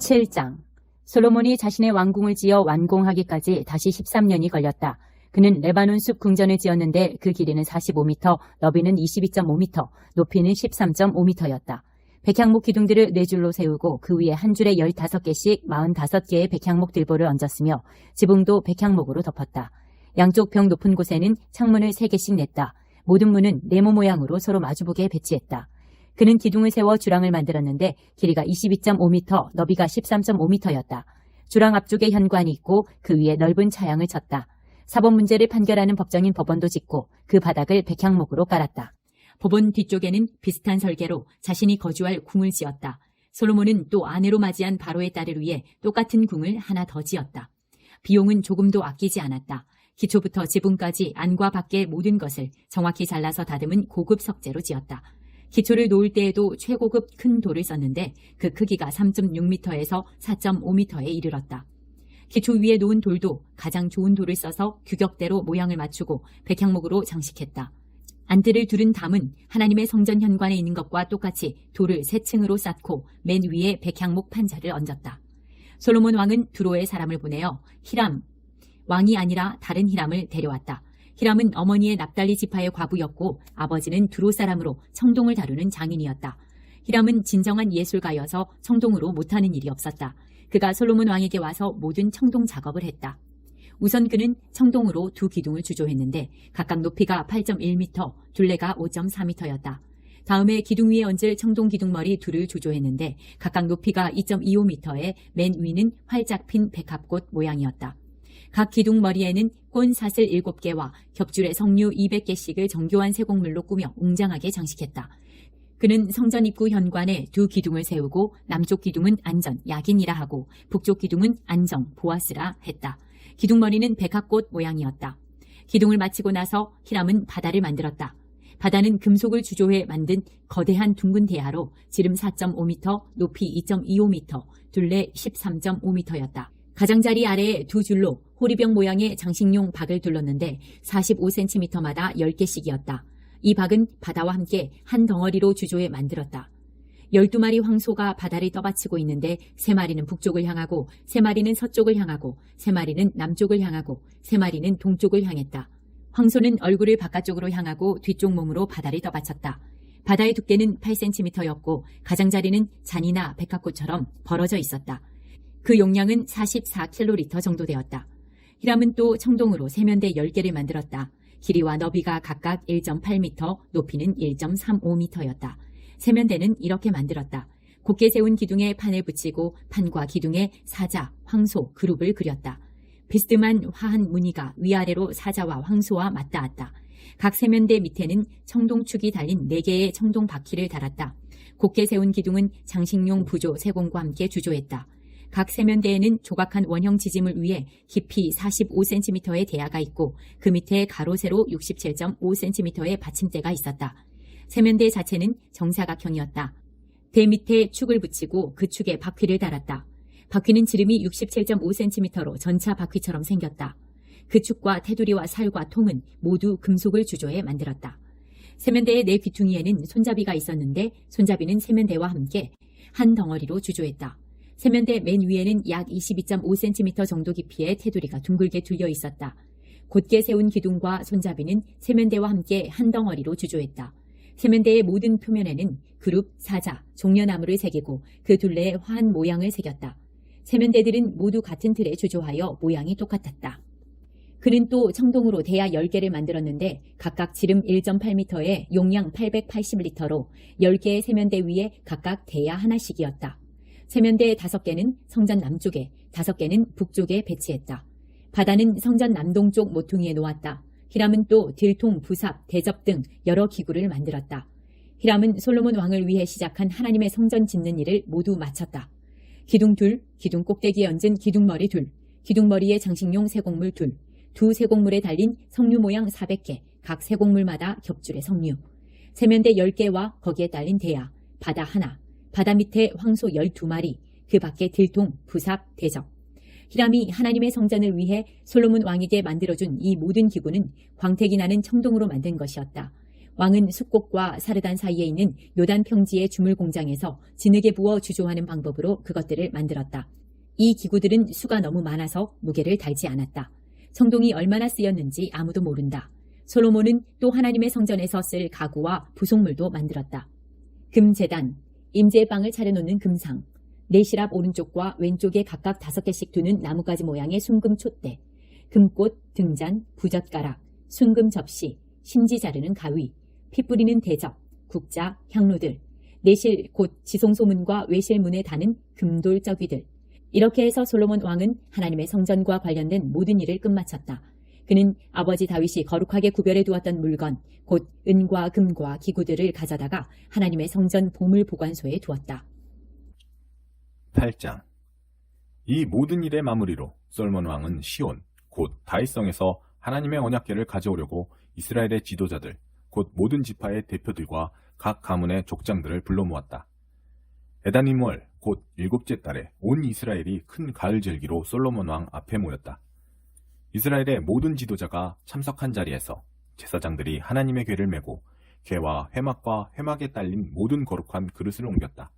7장. 솔로몬이 자신의 왕궁을 지어 완공하기까지 다시 13년이 걸렸다. 그는 레바논 숲 궁전을 지었는데 그 길이는 45m, 너비는 22.5m, 높이는 13.5m였다. 백향목 기둥들을 4줄로 세우고 그 위에 한 줄에 15개씩 45개의 백향목 들보를 얹었으며 지붕도 백향목으로 덮었다. 양쪽 벽 높은 곳에는 창문을 3개씩 냈다. 모든 문은 네모 모양으로 서로 마주보게 배치했다. 그는 기둥을 세워 주랑을 만들었는데 길이가 22.5m, 너비가 13.5m였다. 주랑 앞쪽에 현관이 있고 그 위에 넓은 차양을 쳤다. 사법 문제를 판결하는 법정인 법원도 짓고 그 바닥을 백향목으로 깔았다. 법원 뒤쪽에는 비슷한 설계로 자신이 거주할 궁을 지었다. 솔로몬은 또 아내로 맞이한 바로의 딸을 위해 똑같은 궁을 하나 더 지었다. 비용은 조금도 아끼지 않았다. 기초부터 지붕까지 안과 밖의 모든 것을 정확히 잘라서 다듬은 고급 석재로 지었다. 기초를 놓을 때에도 최고급 큰 돌을 썼는데 그 크기가 3.6m에서 4.5m에 이르렀다. 기초 위에 놓은 돌도 가장 좋은 돌을 써서 규격대로 모양을 맞추고 백향목으로 장식했다. 안뜰을 두른 담은 하나님의 성전 현관에 있는 것과 똑같이 돌을 3층으로 쌓고 맨 위에 백향목 판자를 얹었다. 솔로몬 왕은 두로의 사람을 보내어 히람 왕이 아니라 다른 히람을 데려왔다. 히람은 어머니의 납달리 지파의 과부였고 아버지는 두로 사람으로 청동을 다루는 장인이었다. 히람은 진정한 예술가여서 청동으로 못하는 일이 없었다. 그가 솔로몬 왕에게 와서 모든 청동 작업을 했다. 우선 그는 청동으로 2 기둥을 주조했는데 각각 높이가 8.1m, 둘레가 5.4m였다. 다음에 기둥 위에 얹을 청동 기둥머리 2를 주조했는데 각각 높이가 2.25m에 맨 위는 활짝 핀 백합꽃 모양이었다. 각 기둥머리에는 꼰사슬 7개와 겹줄에 석류 200개씩을 정교한 세곡물로 꾸며 웅장하게 장식했다. 그는 성전 입구 현관에 2 기둥을 세우고 남쪽 기둥은 안전, 야긴이라 하고 북쪽 기둥은 안정, 보아스라 했다. 기둥머리는 백합꽃 모양이었다. 기둥을 마치고 나서 히람은 바다를 만들었다. 바다는 금속을 주조해 만든 거대한 둥근 대야로 지름 4.5m, 높이 2.25m, 둘레 13.5m였다. 가장자리 아래에 2 줄로 호리병 모양의 장식용 박을 둘렀는데 45cm마다 10개씩이었다. 이 박은 바다와 함께 한 덩어리로 주조해 만들었다. 12마리 황소가 바다를 떠받치고 있는데 3마리는 북쪽을 향하고 3마리는 서쪽을 향하고 3마리는 남쪽을 향하고 3마리는 동쪽을 향했다. 황소는 얼굴을 바깥쪽으로 향하고 뒤쪽 몸으로 바다를 떠받쳤다. 바다의 두께는 8cm였고 가장자리는 잔이나 백합꽃처럼 벌어져 있었다. 그 용량은 44kl 정도 되었다. 히람은 또 청동으로 세면대 10개를 만들었다. 길이와 너비가 각각 1.8m, 높이는 1.35m였다. 세면대는 이렇게 만들었다. 곧게 세운 기둥에 판을 붙이고 판과 기둥에 사자, 황소, 그룹을 그렸다. 비스듬한 화한 무늬가 위아래로 사자와 황소와 맞닿았다. 각 세면대 밑에는 청동축이 달린 4개의 청동 바퀴를 달았다. 곧게 세운 기둥은 장식용 부조 세공과 함께 주조했다. 각 세면대에는 조각한 원형 지짐을 위해 깊이 45cm의 대야가 있고 그 밑에 가로 세로 67.5cm의 받침대가 있었다. 세면대 자체는 정사각형이었다. 대 밑에 축을 붙이고 그 축에 바퀴를 달았다. 바퀴는 지름이 67.5cm로 전차 바퀴처럼 생겼다. 그 축과 테두리와 살과 통은 모두 금속을 주조해 만들었다. 세면대의 4 귀퉁이에는 손잡이가 있었는데 손잡이는 세면대와 함께 한 덩어리로 주조했다. 세면대 맨 위에는 약 22.5cm 정도 깊이의 테두리가 둥글게 둘려 있었다. 곧게 세운 기둥과 손잡이는 세면대와 함께 한 덩어리로 주조했다. 세면대의 모든 표면에는 그룹, 사자, 종려나무를 새기고 그 둘레에 화한 모양을 새겼다. 세면대들은 모두 같은 틀에 주조하여 모양이 똑같았다. 그는 또 청동으로 대야 10개를 만들었는데 각각 지름 1.8m에 용량 880리터로 10개의 세면대 위에 각각 대야 하나씩이었다. 세면대 5개는 성전 남쪽에, 5개는 북쪽에 배치했다. 바다는 성전 남동쪽 모퉁이에 놓았다. 히람은 또 들통, 부삽, 대접 등 여러 기구를 만들었다. 히람은 솔로몬 왕을 위해 시작한 하나님의 성전 짓는 일을 모두 마쳤다. 기둥 2, 기둥 꼭대기에 얹은 기둥머리 2, 기둥머리에 장식용 세곡물 2, 2 세곡물에 달린 석류 모양 400개, 각 세곡물마다 겹줄의 석류, 세면대 10개와 거기에 딸린 대야, 바다 하나, 바다 밑에 황소 12마리, 그 밖에 들통, 부삽, 대접. 히람이 하나님의 성전을 위해 솔로몬 왕에게 만들어준 이 모든 기구는 광택이 나는 청동으로 만든 것이었다. 왕은 숫곡과 사르단 사이에 있는 요단 평지의 주물 공장에서 진흙에 부어 주조하는 방법으로 그것들을 만들었다. 이 기구들은 수가 너무 많아서 무게를 달지 않았다. 성동이 얼마나 쓰였는지 아무도 모른다. 솔로몬은 또 하나님의 성전에서 쓸 가구와 부속물도 만들었다. 금제단, 임재의 빵을 차려놓는 금상, 내시랍 오른쪽과 왼쪽에 각각 5개씩 두는 나뭇가지 모양의 순금 촛대, 금꽃, 등잔, 부젓가락, 순금 접시, 심지 자르는 가위, 피 뿌리는 대접, 국자, 향로들, 내실 곧 지성소문과 외실문에 다는 금돌 저귀들. 이렇게 해서 솔로몬 왕은 하나님의 성전과 관련된 모든 일을 끝마쳤다. 그는 아버지 다윗이 거룩하게 구별해 두었던 물건, 곧 은과 금과 기구들을 가져다가 하나님의 성전 보물 보관소에 두었다. 8장. 이 모든 일의 마무리로 솔로몬 왕은 시온, 곧 다윗성에서 하나님의 언약궤를 가져오려고 이스라엘의 지도자들, 곧 모든 지파의 대표들과 각 가문의 족장들을 불러 모았다. 에다님월, 곧 7째 달에 온 이스라엘이 큰 가을 절기로 솔로몬 왕 앞에 모였다. 이스라엘의 모든 지도자가 참석한 자리에서 제사장들이 하나님의 궤를 메고 궤와 회막과 회막에 딸린 모든 거룩한 그릇을 옮겼다.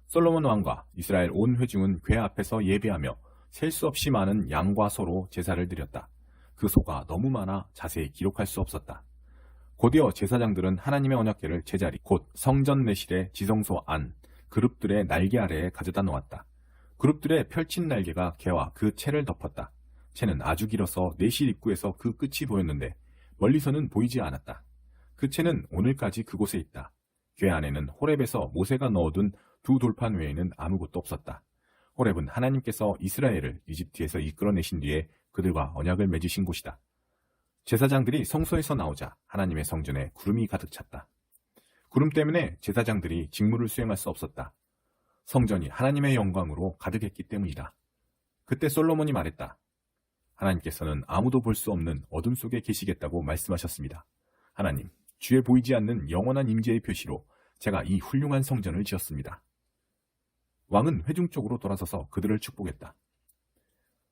솔로몬 왕과 이스라엘 온 회중은 궤 앞에서 예배하며 셀 수 없이 많은 양과 소로 제사를 드렸다. 그 소가 너무 많아 자세히 기록할 수 없었다. 곧이어 제사장들은 하나님의 언약궤를 제자리 곧 성전 내실의 지성소 안 그룹들의 날개 아래에 가져다 놓았다. 그룹들의 펼친 날개가 궤와 그 채를 덮었다. 채는 아주 길어서 내실 입구에서 그 끝이 보였는데 멀리서는 보이지 않았다. 그 채는 오늘까지 그곳에 있다. 궤 안에는 호렙에서 모세가 넣어둔 2 돌판 외에는 아무것도 없었다. 호렙은 하나님께서 이스라엘을 이집트에서 이끌어내신 뒤에 그들과 언약을 맺으신 곳이다. 제사장들이 성소에서 나오자 하나님의 성전에 구름이 가득 찼다. 구름 때문에 제사장들이 직무를 수행할 수 없었다. 성전이 하나님의 영광으로 가득했기 때문이다. 그때 솔로몬이 말했다. 하나님께서는 아무도 볼 수 없는 어둠 속에 계시겠다고 말씀하셨습니다. 하나님, 주에 보이지 않는 영원한 임재의 표시로 제가 이 훌륭한 성전을 지었습니다. 왕은 회중 쪽으로 돌아서서 그들을 축복했다.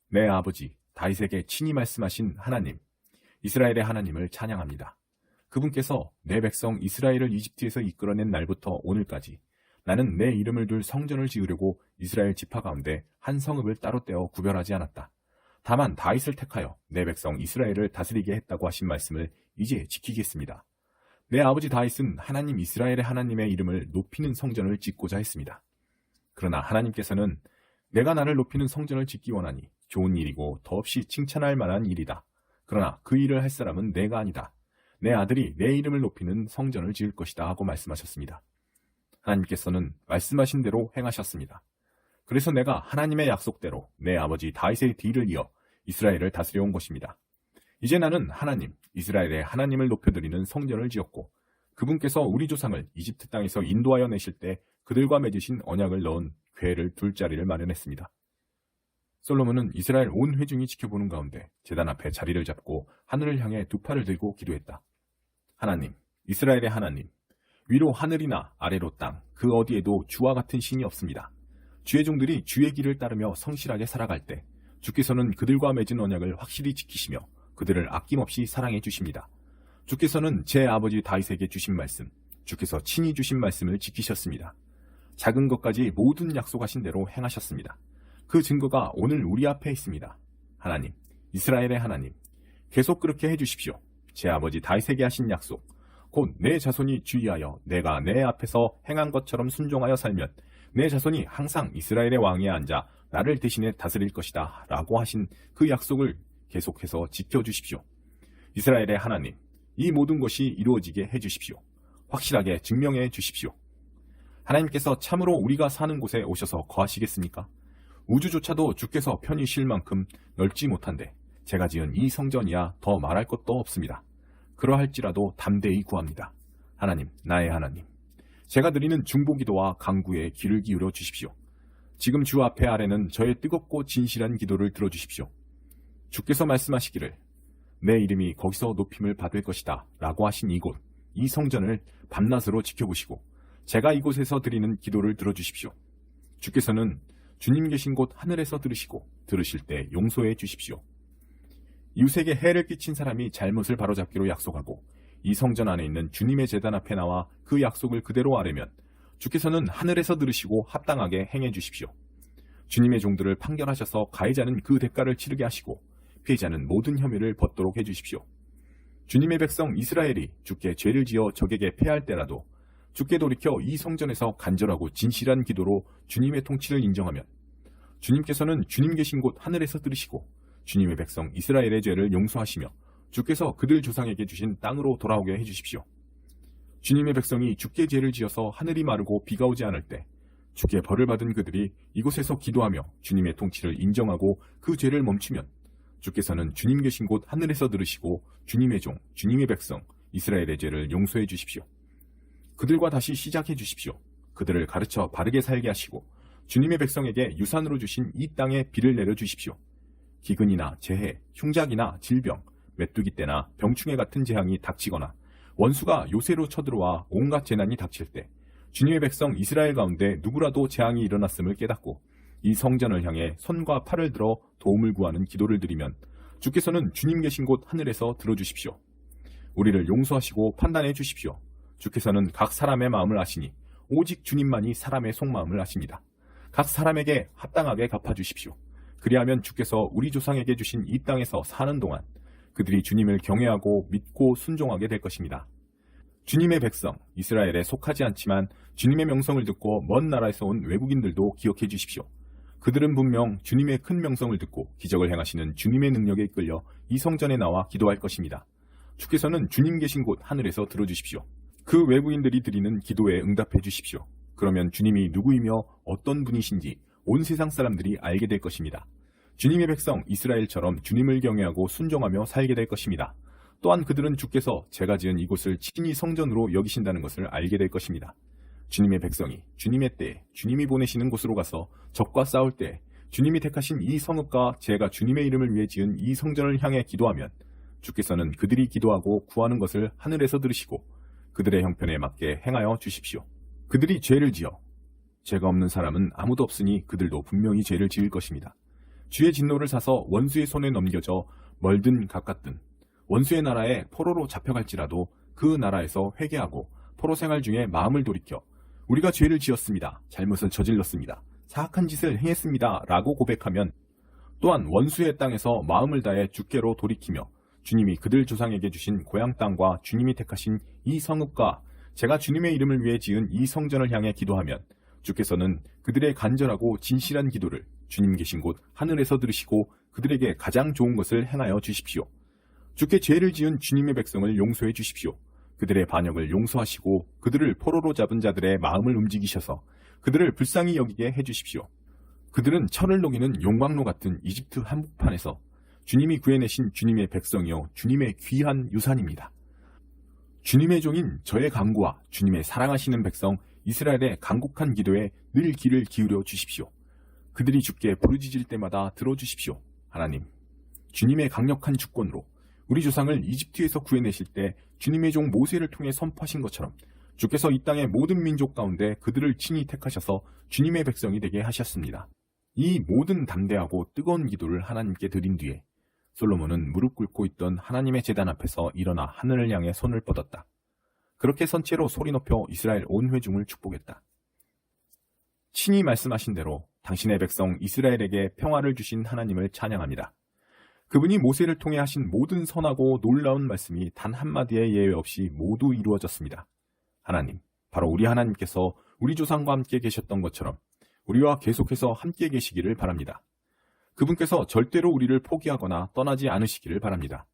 내 아버지 다윗에게 친히 말씀하신 하나님, 이스라엘의 하나님을 찬양합니다. 그분께서 내 백성 이스라엘을 이집트에서 이끌어낸 날부터 오늘까지 나는 내 이름을 둘 성전을 지으려고 이스라엘 지파 가운데 한 성읍을 따로 떼어 구별하지 않았다. 다만 다윗을 택하여 내 백성 이스라엘을 다스리게 했다고 하신 말씀을 이제 지키겠습니다. 내 아버지 다윗은 하나님 이스라엘의 하나님의 이름을 높이는 성전을 짓고자 했습니다. 그러나 하나님께서는 내가 나를 높이는 성전을 짓기 원하니 좋은 일이고 더없이 칭찬할 만한 일이다. 그러나 그 일을 할 사람은 내가 아니다. 내 아들이 내 이름을 높이는 성전을 지을 것이다 하고 말씀하셨습니다. 하나님께서는 말씀하신 대로 행하셨습니다. 그래서 내가 하나님의 약속대로 내 아버지 다윗의 뒤를 이어 이스라엘을 다스려 온 것입니다. 이제 나는 하나님, 이스라엘의 하나님을 높여드리는 성전을 지었고 그분께서 우리 조상을 이집트 땅에서 인도하여 내실 때 그들과 맺으신 언약을 넣은 궤를 둘 자리를 마련했습니다. 솔로몬은 이스라엘 온 회중이 지켜보는 가운데 제단 앞에 자리를 잡고 하늘을 향해 2 팔을 들고 기도했다. 하나님, 이스라엘의 하나님, 위로 하늘이나 아래로 땅, 그 어디에도 주와 같은 신이 없습니다. 주의 종들이 주의 길을 따르며 성실하게 살아갈 때 주께서는 그들과 맺은 언약을 확실히 지키시며 그들을 아낌없이 사랑해 주십니다. 주께서는 제 아버지 다윗에게 주신 말씀, 주께서 친히 주신 말씀을 지키셨습니다. 작은 것까지 모든 약속하신 대로 행하셨습니다. 그 증거가 오늘 우리 앞에 있습니다. 하나님, 이스라엘의 하나님, 계속 그렇게 해주십시오. 제 아버지 다윗에게 하신 약속, 곧 내 자손이 주의하여 내가 내 앞에서 행한 것처럼 순종하여 살면 내 자손이 항상 이스라엘의 왕위에 앉아 나를 대신해 다스릴 것이다 라고 하신 그 약속을 계속해서 지켜주십시오. 이스라엘의 하나님, 이 모든 것이 이루어지게 해주십시오. 확실하게 증명해 주십시오. 하나님께서 참으로 우리가 사는 곳에 오셔서 거하시겠습니까? 우주조차도 주께서 편히 쉴 만큼 넓지 못한데 제가 지은 이 성전이야 더 말할 것도 없습니다. 그러할지라도 담대히 구합니다. 하나님, 나의 하나님, 제가 드리는 중보기도와 간구에 귀를 기울여 주십시오. 지금 주 앞에 아래는 저의 뜨겁고 진실한 기도를 들어주십시오. 주께서 말씀하시기를 내 이름이 거기서 높임을 받을 것이다 라고 하신 이곳, 이 성전을 밤낮으로 지켜보시고 제가 이곳에서 드리는 기도를 들어주십시오. 주께서는 주님 계신 곳 하늘에서 들으시고 들으실 때 용서해 주십시오. 이웃에게 해를 끼친 사람이 잘못을 바로잡기로 약속하고 이 성전 안에 있는 주님의 제단 앞에 나와 그 약속을 그대로 아뢰면 주께서는 하늘에서 들으시고 합당하게 행해 주십시오. 주님의 종들을 판결하셔서 가해자는 그 대가를 치르게 하시고 피해자는 모든 혐의를 벗도록 해주십시오. 주님의 백성 이스라엘이 주께 죄를 지어 적에게 패할 때라도 주께 돌이켜 이 성전에서 간절하고 진실한 기도로 주님의 통치를 인정하면 주님께서는 주님 계신 곳 하늘에서 들으시고 주님의 백성 이스라엘의 죄를 용서하시며 주께서 그들 조상에게 주신 땅으로 돌아오게 해주십시오. 주님의 백성이 주께 죄를 지어서 하늘이 마르고 비가 오지 않을 때 주께 벌을 받은 그들이 이곳에서 기도하며 주님의 통치를 인정하고 그 죄를 멈추면 주께서는 주님 계신 곳 하늘에서 들으시고 주님의 종, 주님의 백성 이스라엘의 죄를 용서해 주십시오. 그들과 다시 시작해 주십시오. 그들을 가르쳐 바르게 살게 하시고 주님의 백성에게 유산으로 주신 이 땅에 비를 내려 주십시오. 기근이나 재해, 흉작이나 질병, 메뚜기 떼나 병충해 같은 재앙이 닥치거나 원수가 요새로 쳐들어와 온갖 재난이 닥칠 때 주님의 백성 이스라엘 가운데 누구라도 재앙이 일어났음을 깨닫고 이 성전을 향해 손과 팔을 들어 도움을 구하는 기도를 드리면 주께서는 주님 계신 곳 하늘에서 들어주십시오. 우리를 용서하시고 판단해 주십시오. 주께서는 각 사람의 마음을 아시니 오직 주님만이 사람의 속마음을 아십니다. 각 사람에게 합당하게 갚아주십시오. 그리하면 주께서 우리 조상에게 주신 이 땅에서 사는 동안 그들이 주님을 경외하고 믿고 순종하게 될 것입니다. 주님의 백성 이스라엘에 속하지 않지만 주님의 명성을 듣고 먼 나라에서 온 외국인들도 기억해 주십시오. 그들은 분명 주님의 큰 명성을 듣고 기적을 행하시는 주님의 능력에 이끌려 이 성전에 나와 기도할 것입니다. 주께서는 주님 계신 곳 하늘에서 들어주십시오. 그 외국인들이 드리는 기도에 응답해 주십시오. 그러면 주님이 누구이며 어떤 분이신지 온 세상 사람들이 알게 될 것입니다. 주님의 백성 이스라엘처럼 주님을 경외하고 순종하며 살게 될 것입니다. 또한 그들은 주께서 제가 지은 이곳을 친히 성전으로 여기신다는 것을 알게 될 것입니다. 주님의 백성이 주님의 때에 주님이 보내시는 곳으로 가서 적과 싸울 때 주님이 택하신 이 성읍과 제가 주님의 이름을 위해 지은 이 성전을 향해 기도하면 주께서는 그들이 기도하고 구하는 것을 하늘에서 들으시고 그들의 형편에 맞게 행하여 주십시오. 그들이 죄를 지어 죄가 없는 사람은 아무도 없으니 그들도 분명히 죄를 지을 것입니다. 주의 진노를 사서 원수의 손에 넘겨져 멀든 가깝든 원수의 나라에 포로로 잡혀갈지라도 그 나라에서 회개하고 포로 생활 중에 마음을 돌이켜 우리가 죄를 지었습니다. 잘못은 저질렀습니다. 사악한 짓을 행했습니다. 라고 고백하면 또한 원수의 땅에서 마음을 다해 주께로 돌이키며 주님이 그들 조상에게 주신 고향 땅과 주님이 택하신 이 성읍과 제가 주님의 이름을 위해 지은 이 성전을 향해 기도하면 주께서는 그들의 간절하고 진실한 기도를 주님 계신 곳 하늘에서 들으시고 그들에게 가장 좋은 것을 행하여 주십시오. 주께 죄를 지은 주님의 백성을 용서해 주십시오. 그들의 반역을 용서하시고 그들을 포로로 잡은 자들의 마음을 움직이셔서 그들을 불쌍히 여기게 해주십시오. 그들은 철을 녹이는 용광로 같은 이집트 한복판에서 주님이 구해내신 주님의 백성이요 주님의 귀한 유산입니다. 주님의 종인 저의 간구와 주님의 사랑하시는 백성 이스라엘의 간곡한 기도에 늘 귀를 기울여 주십시오. 그들이 주께 부르짖을 때마다 들어주십시오. 하나님, 주님의 강력한 주권으로 우리 조상을 이집트에서 구해내실 때 주님의 종 모세를 통해 선포하신 것처럼 주께서 이 땅의 모든 민족 가운데 그들을 친히 택하셔서 주님의 백성이 되게 하셨습니다. 이 모든 담대하고 뜨거운 기도를 하나님께 드린 뒤에 솔로몬은 무릎 꿇고 있던 하나님의 제단 앞에서 일어나 하늘을 향해 손을 뻗었다. 그렇게 선체로 소리 높여 이스라엘 온 회중을 축복했다. 친히 말씀하신 대로 당신의 백성 이스라엘에게 평화를 주신 하나님을 찬양합니다. 그분이 모세를 통해 하신 모든 선하고 놀라운 말씀이 단 한마디의 예외 없이 모두 이루어졌습니다. 하나님, 바로 우리 하나님께서 우리 조상과 함께 계셨던 것처럼 우리와 계속해서 함께 계시기를 바랍니다. 그분께서 절대로 우리를 포기하거나 떠나지 않으시기를 바랍니다.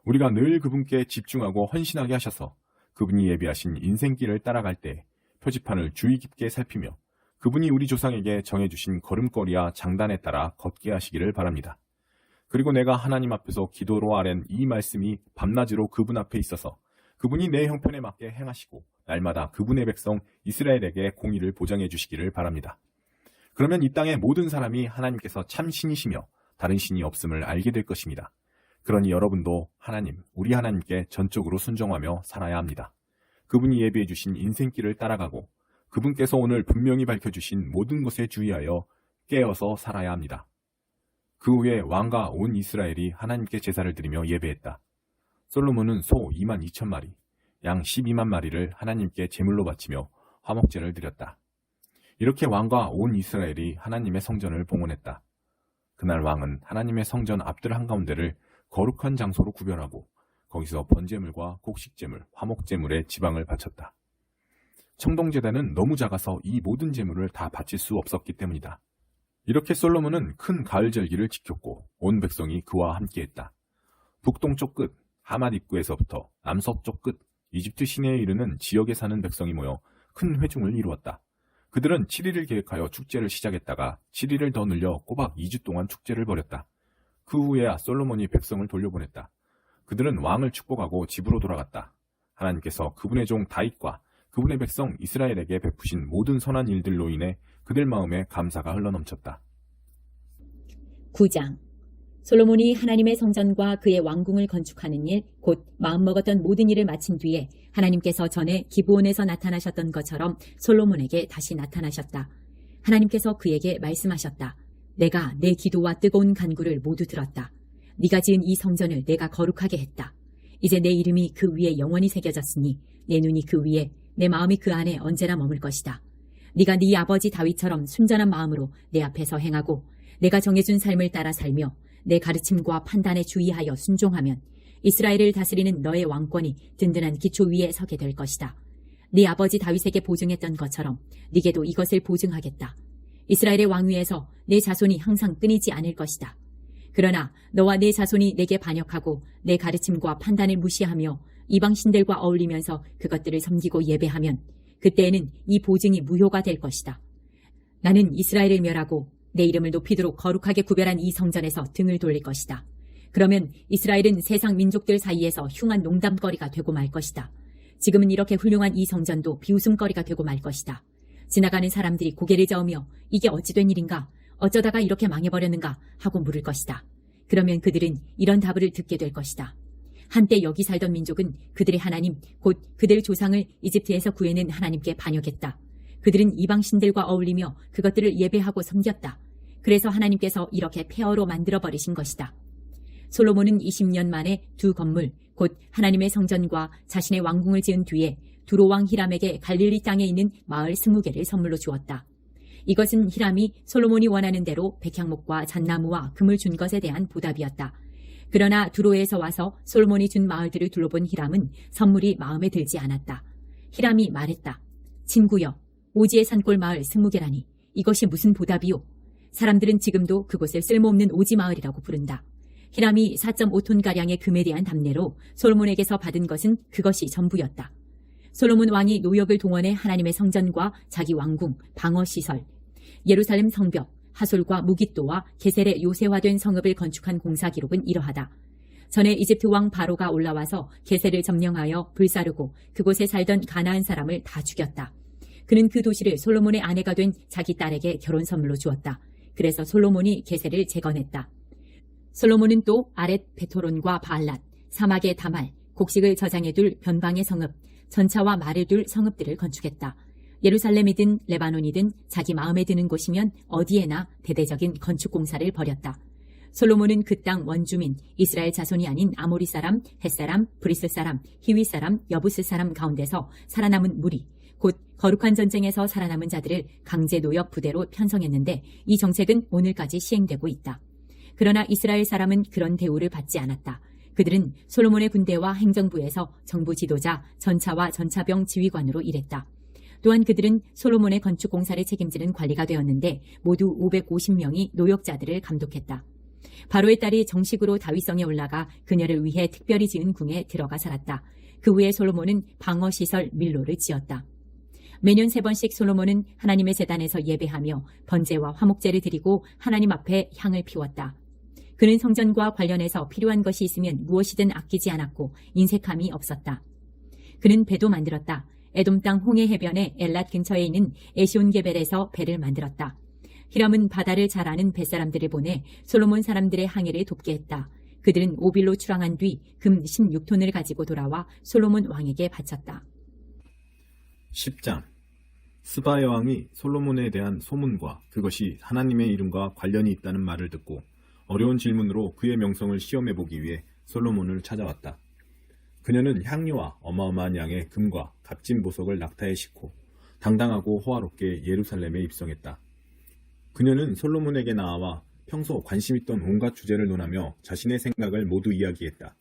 우리가 늘 그분께 집중하고 헌신하게 하셔서 그분이 예비하신 인생길을 따라갈 때 표지판을 주의 깊게 살피며 그분이 우리 조상에게 정해주신 걸음걸이와 장단에 따라 걷게 하시기를 바랍니다. 그리고 내가 하나님 앞에서 기도로 아랜 이 말씀이 밤낮으로 그분 앞에 있어서 그분이 내 형편에 맞게 행하시고 날마다 그분의 백성 이스라엘에게 공의를 보장해 주시기를 바랍니다. 그러면 이 땅의 모든 사람이 하나님께서 참 신이시며 다른 신이 없음을 알게 될 것입니다. 그러니 여러분도 하나님, 우리 하나님께 전적으로 순종하며 살아야 합니다. 그분이 예비해 주신 인생길을 따라가고 그분께서 오늘 분명히 밝혀주신 모든 것에 주의하여 깨어서 살아야 합니다. 그 후에 왕과 온 이스라엘이 하나님께 제사를 드리며 예배했다. 솔로몬은 소 22,000마리, 양 12만 마리를 하나님께 제물로 바치며 화목제를 드렸다. 이렇게 왕과 온 이스라엘이 하나님의 성전을 봉헌했다. 그날 왕은 하나님의 성전 앞들 한가운데를 거룩한 장소로 구별하고 거기서 번제물과 곡식제물, 화목제물의 지방을 바쳤다. 청동제단은 너무 작아서 이 모든 제물을 다 바칠 수 없었기 때문이다. 이렇게 솔로몬은 큰 가을 절기를 지켰고 온 백성이 그와 함께했다. 북동쪽 끝 하맛 입구에서부터 남서쪽 끝 이집트 시내에 이르는 지역에 사는 백성이 모여 큰 회중을 이루었다. 그들은 7일을 계획하여 축제를 시작했다가 7일을 더 늘려 꼬박 2주 동안 축제를 벌였다. 그 후에야 솔로몬이 백성을 돌려보냈다. 그들은 왕을 축복하고 집으로 돌아갔다. 하나님께서 그분의 종 다윗과 그분의 백성 이스라엘에게 베푸신 모든 선한 일들로 인해 그들 마음에 감사가 흘러넘쳤다. 9장. 솔로몬이 하나님의 성전과 그의 왕궁을 건축하는 일, 곧 마음먹었던 모든 일을 마친 뒤에 하나님께서 전에 기브온에서 나타나셨던 것처럼 솔로몬에게 다시 나타나셨다. 하나님께서 그에게 말씀하셨다. 내가 내 기도와 뜨거운 간구를 모두 들었다. 네가 지은 이 성전을 내가 거룩하게 했다. 이제 내 이름이 그 위에 영원히 새겨졌으니 내 눈이 그 위에, 내 마음이 그 안에 언제나 머물 것이다. 네가 네 아버지 다윗처럼 순전한 마음으로 내 앞에서 행하고 내가 정해준 삶을 따라 살며 내 가르침과 판단에 주의하여 순종하면 이스라엘을 다스리는 너의 왕권이 든든한 기초 위에 서게 될 것이다. 네 아버지 다윗에게 보증했던 것처럼 네게도 이것을 보증하겠다. 이스라엘의 왕위에서 내 자손이 항상 끊이지 않을 것이다. 그러나 너와 내 자손이 내게 반역하고 내 가르침과 판단을 무시하며 이방 신들과 어울리면서 그것들을 섬기고 예배하면 그때에는 이 보증이 무효가 될 것이다. 나는 이스라엘을 멸하고 내 이름을 높이도록 거룩하게 구별한 이 성전에서 등을 돌릴 것이다. 그러면 이스라엘은 세상 민족들 사이에서 흉한 농담거리가 되고 말 것이다. 지금은 이렇게 훌륭한 이 성전도 비웃음거리가 되고 말 것이다. 지나가는 사람들이 고개를 저으며 이게 어찌 된 일인가? 어쩌다가 이렇게 망해버렸는가? 하고 물을 것이다. 그러면 그들은 이런 답을 듣게 될 것이다. 한때 여기 살던 민족은 그들의 하나님, 곧 그들 조상을 이집트에서 구해낸 하나님께 반역했다. 그들은 이방 신들과 어울리며 그것들을 예배하고 섬겼다. 그래서 하나님께서 이렇게 폐허로 만들어버리신 것이다. 솔로몬은 20년 만에 두 건물, 곧 하나님의 성전과 자신의 왕궁을 지은 뒤에 두로왕 히람에게 갈릴리 땅에 있는 마을 20개를 선물로 주었다. 이것은 히람이 솔로몬이 원하는 대로 백향목과 잣나무와 금을 준 것에 대한 보답이었다. 그러나 두로에서 와서 솔로몬이 준 마을들을 둘러본 히람은 선물이 마음에 들지 않았다. 히람이 말했다. 친구여, 오지의 산골 마을 20개라니 이것이 무슨 보답이요? 사람들은 지금도 그곳을 쓸모없는 오지 마을이라고 부른다. 히람이 4.5톤가량의 금에 대한 답례로 솔로몬에게서 받은 것은 그것이 전부였다. 솔로몬 왕이 노역을 동원해 하나님의 성전과 자기 왕궁, 방어시설, 예루살렘 성벽, 하솔과 무깃도와 게셀에 요새화된 성읍을 건축한 공사 기록은 이러하다. 전에 이집트 왕 바로가 올라와서 게셀을 점령하여 불사르고 그곳에 살던 가나안 사람을 다 죽였다. 그는 그 도시를 솔로몬의 아내가 된 자기 딸에게 결혼 선물로 주었다. 그래서 솔로몬이 게셀을 재건했다. 솔로몬은 또 아렛 베토론과 바알랏, 사막의 다말, 곡식을 저장해둘 변방의 성읍, 전차와 말을 둘 성읍들을 건축했다. 예루살렘이든 레바논이든 자기 마음에 드는 곳이면 어디에나 대대적인 건축 공사를 벌였다. 솔로몬은 그 땅 원주민, 이스라엘 자손이 아닌 아모리 사람, 헷 사람, 브리스 사람, 히위 사람, 여부스 사람 가운데서 살아남은 무리, 곧 거룩한 전쟁에서 살아남은 자들을 강제 노역 부대로 편성했는데 이 정책은 오늘까지 시행되고 있다. 그러나 이스라엘 사람은 그런 대우를 받지 않았다. 그들은 솔로몬의 군대와 행정부에서 정부 지도자, 전차와 전차병 지휘관으로 일했다. 또한 그들은 솔로몬의 건축 공사를 책임지는 관리가 되었는데 모두 550명이 노역자들을 감독했다. 바로의 딸이 정식으로 다윗성에 올라가 그녀를 위해 특별히 지은 궁에 들어가 살았다. 그 후에 솔로몬은 방어시설 밀로를 지었다. 매년 3번씩 솔로몬은 하나님의 제단에서 예배하며 번제와 화목제를 드리고 하나님 앞에 향을 피웠다. 그는 성전과 관련해서 필요한 것이 있으면 무엇이든 아끼지 않았고 인색함이 없었다. 그는 배도 만들었다. 에돔 땅 홍해 해변의 엘랏 근처에 있는 에시온게벨에서 배를 만들었다. 히람은 바다를 잘 아는 뱃사람들을 보내 솔로몬 사람들의 항해를 돕게 했다. 그들은 오빌로 출항한 뒤 금 16톤을 가지고 돌아와 솔로몬 왕에게 바쳤다. 10장. 스바의 왕이 솔로몬에 대한 소문과 그것이 하나님의 이름과 관련이 있다는 말을 듣고 어려운 질문으로 그의 명성을 시험해보기 위해 솔로몬을 찾아왔다. 그녀는 향료와 어마어마한 양의 금과 값진 보석을 낙타에 싣고 당당하고 호화롭게 예루살렘에 입성했다. 그녀는 솔로몬에게 나아와 평소 관심 있던 온갖 주제를 논하며 자신의 생각을 모두 이야기했다.